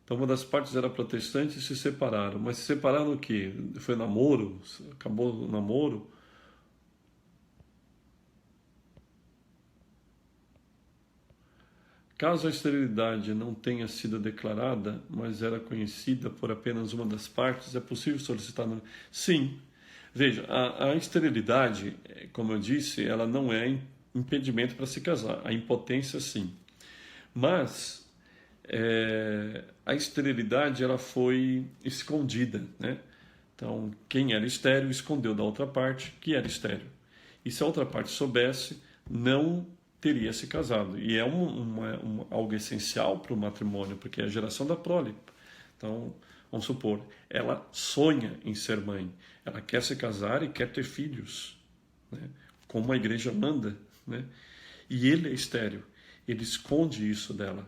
Então uma das partes era protestante e se separaram. Mas se separaram o quê? Foi namoro? Acabou o namoro? Caso a esterilidade não tenha sido declarada, mas era conhecida por apenas uma das partes, é possível solicitar... Sim. Veja, a esterilidade, como eu disse, ela não é impedimento para se casar. A impotência, sim. Mas a esterilidade ela foi escondida, né? Então, quem era estéril escondeu da outra parte que era estéril. E se a outra parte soubesse, não teria se casado. E é algo essencial para o matrimônio, porque é a geração da prole. Então, vamos supor, ela sonha em ser mãe, ela quer se casar e quer ter filhos, né? Como a igreja manda, né? E ele é estéril, ele esconde isso dela,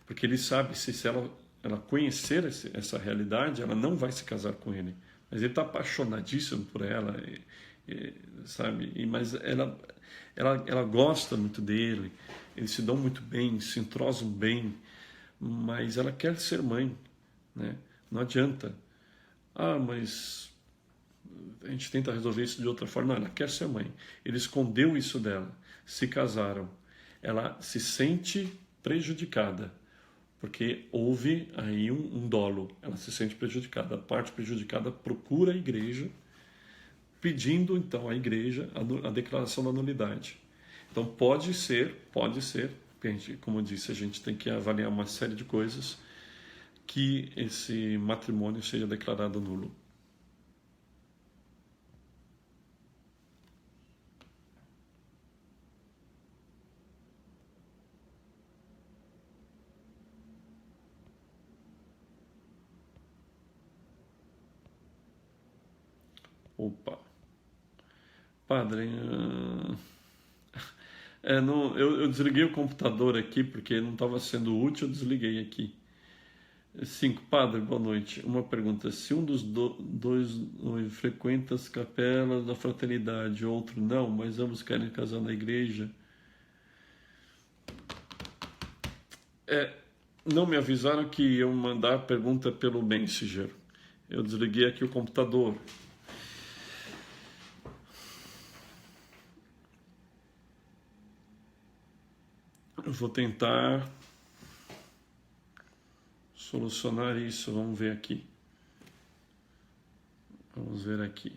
porque ele sabe se ela conhecer essa realidade, ela não vai se casar com ele. Mas ele está apaixonadíssimo por ela, sabe? Mas ela gosta muito dele, eles se dão muito bem, se entrosam bem, mas ela quer ser mãe, né? Não adianta. Mas a gente tenta resolver isso de outra forma. Não, ela quer ser mãe. Ele escondeu isso dela. Se casaram. Ela se sente prejudicada, porque houve aí um dolo. Ela se sente prejudicada. A parte prejudicada procura a igreja, pedindo então à igreja a declaração da nulidade. Então pode ser, como eu disse, a gente tem que avaliar uma série de coisas, que esse matrimônio seja declarado nulo. Opa. Padre, eu desliguei o computador aqui porque não estava sendo útil, eu desliguei aqui. 5. Padre, boa noite. Uma pergunta. Se um dos dois frequenta as capelas da fraternidade, outro não, mas ambos querem casar na igreja, Não me avisaram que iam mandar pergunta pelo Messenger. Eu desliguei aqui o computador. Eu vou tentar solucionar isso. Vamos ver aqui. Vamos ver aqui.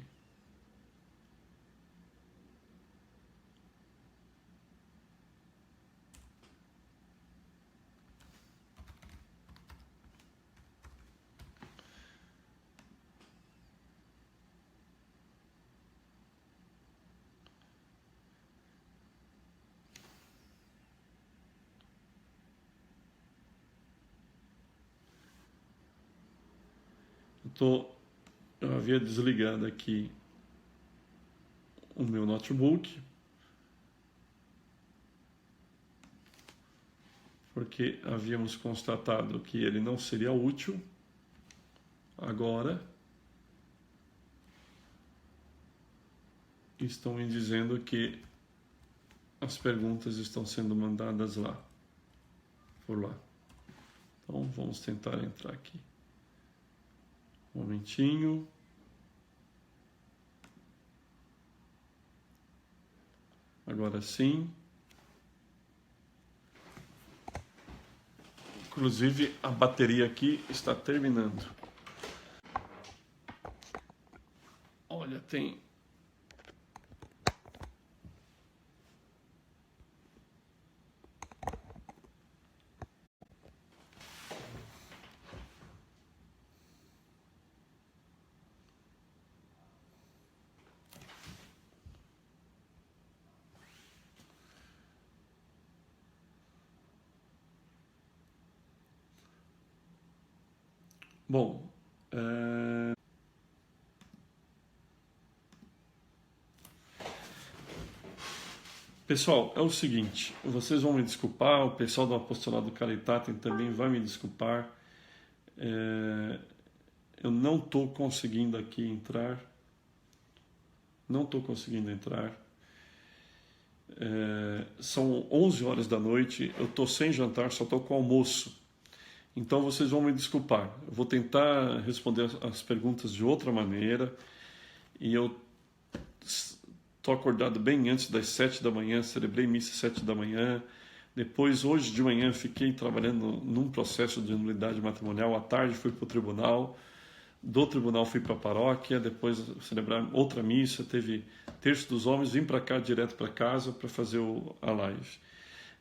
Eu havia desligado aqui o meu notebook, porque havíamos constatado que ele não seria útil. Agora estão me dizendo que as perguntas estão sendo mandadas lá, por lá. Então vamos tentar entrar aqui. Um momentinho. Agora sim. Inclusive a bateria aqui está terminando. Olha, tem... Bom, pessoal, é o seguinte, vocês vão me desculpar, o pessoal do Apostolado Caritatem também vai me desculpar. Eu não estou conseguindo aqui entrar. Não estou conseguindo entrar. São 11 horas da noite, eu estou sem jantar, só estou com almoço. Então vocês vão me desculpar. Eu vou tentar responder as perguntas de outra maneira. E eu estou acordado bem antes das 7 da manhã, celebrei missa às 7 da manhã. Depois, hoje de manhã, fiquei trabalhando num processo de nulidade matrimonial. À tarde fui para o tribunal. Do tribunal fui para a paróquia. Depois celebrar outra missa. Teve terço dos homens. Vim para cá, direto para casa, para fazer a live.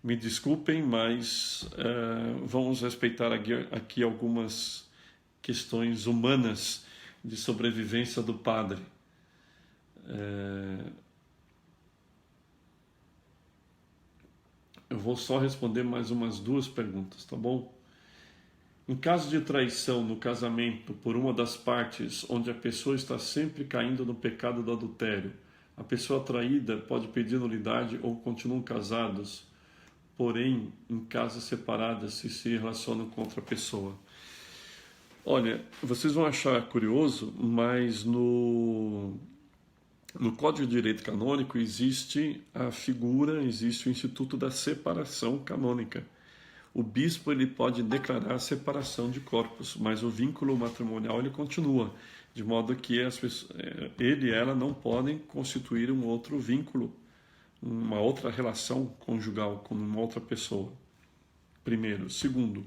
Me desculpem, mas vamos respeitar aqui algumas questões humanas de sobrevivência do padre. Eu vou só responder mais umas 2 perguntas, tá bom? Em caso de traição no casamento por uma das partes, onde a pessoa está sempre caindo no pecado do adultério, a pessoa traída pode pedir nulidade ou continuam casados, porém em casas separadas se relacionam com outra pessoa. Olha, vocês vão achar curioso, mas no Código de Direito Canônico existe existe o Instituto da Separação Canônica. O bispo ele pode declarar a separação de corpos, mas o vínculo matrimonial ele continua, de modo que ele e ela não podem constituir um outro vínculo, uma outra relação conjugal com uma outra pessoa. Primeiro. Segundo,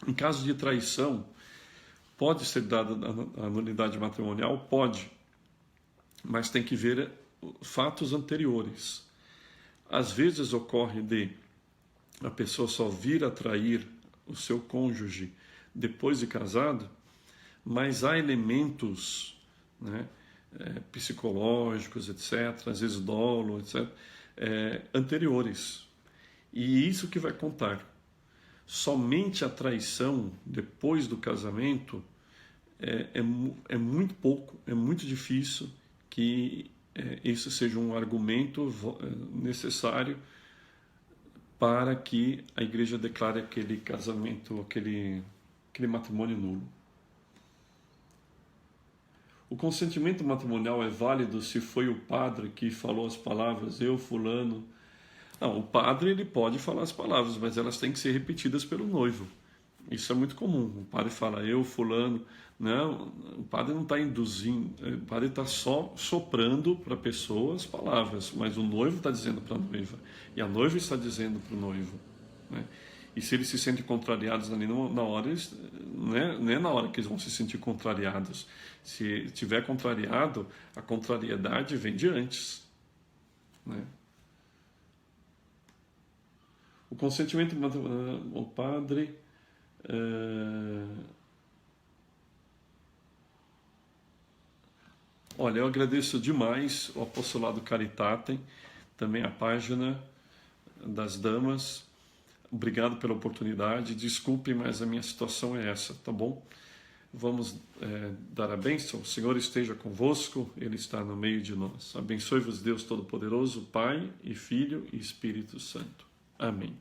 em caso de traição, pode ser dada a nulidade matrimonial? Pode, mas tem que ver fatos anteriores. Às vezes ocorre de a pessoa só vir a trair o seu cônjuge depois de casado, mas há elementos, né, psicológicos, etc., às vezes dolo, etc., anteriores. E isso que vai contar. Somente a traição depois do casamento é muito pouco, é muito difícil que isso seja um argumento necessário para que a igreja declare aquele casamento, aquele matrimônio nulo. O consentimento matrimonial é válido se foi o padre que falou as palavras, eu, fulano, Não, o padre ele pode falar as palavras, mas elas têm que ser repetidas pelo noivo. Isso é muito comum. O padre fala, eu, fulano. Não, o padre não está induzindo, o padre está só soprando para a pessoa as palavras, mas o noivo está dizendo para a noiva, e a noiva está dizendo para o noivo. Né? E se eles se sentem contrariados ali na hora, não é na hora que eles vão se sentir contrariados. Se tiver contrariado, a contrariedade vem de antes. Né? O consentimento o padre... Olha, eu agradeço demais o Apostolado Caritatem, também a página das damas. Obrigado pela oportunidade. Desculpe, mas a minha situação é essa, tá bom? Vamos dar a bênção. O Senhor esteja convosco, Ele está no meio de nós. Abençoe-vos, Deus Todo-Poderoso, Pai e Filho e Espírito Santo. Amém.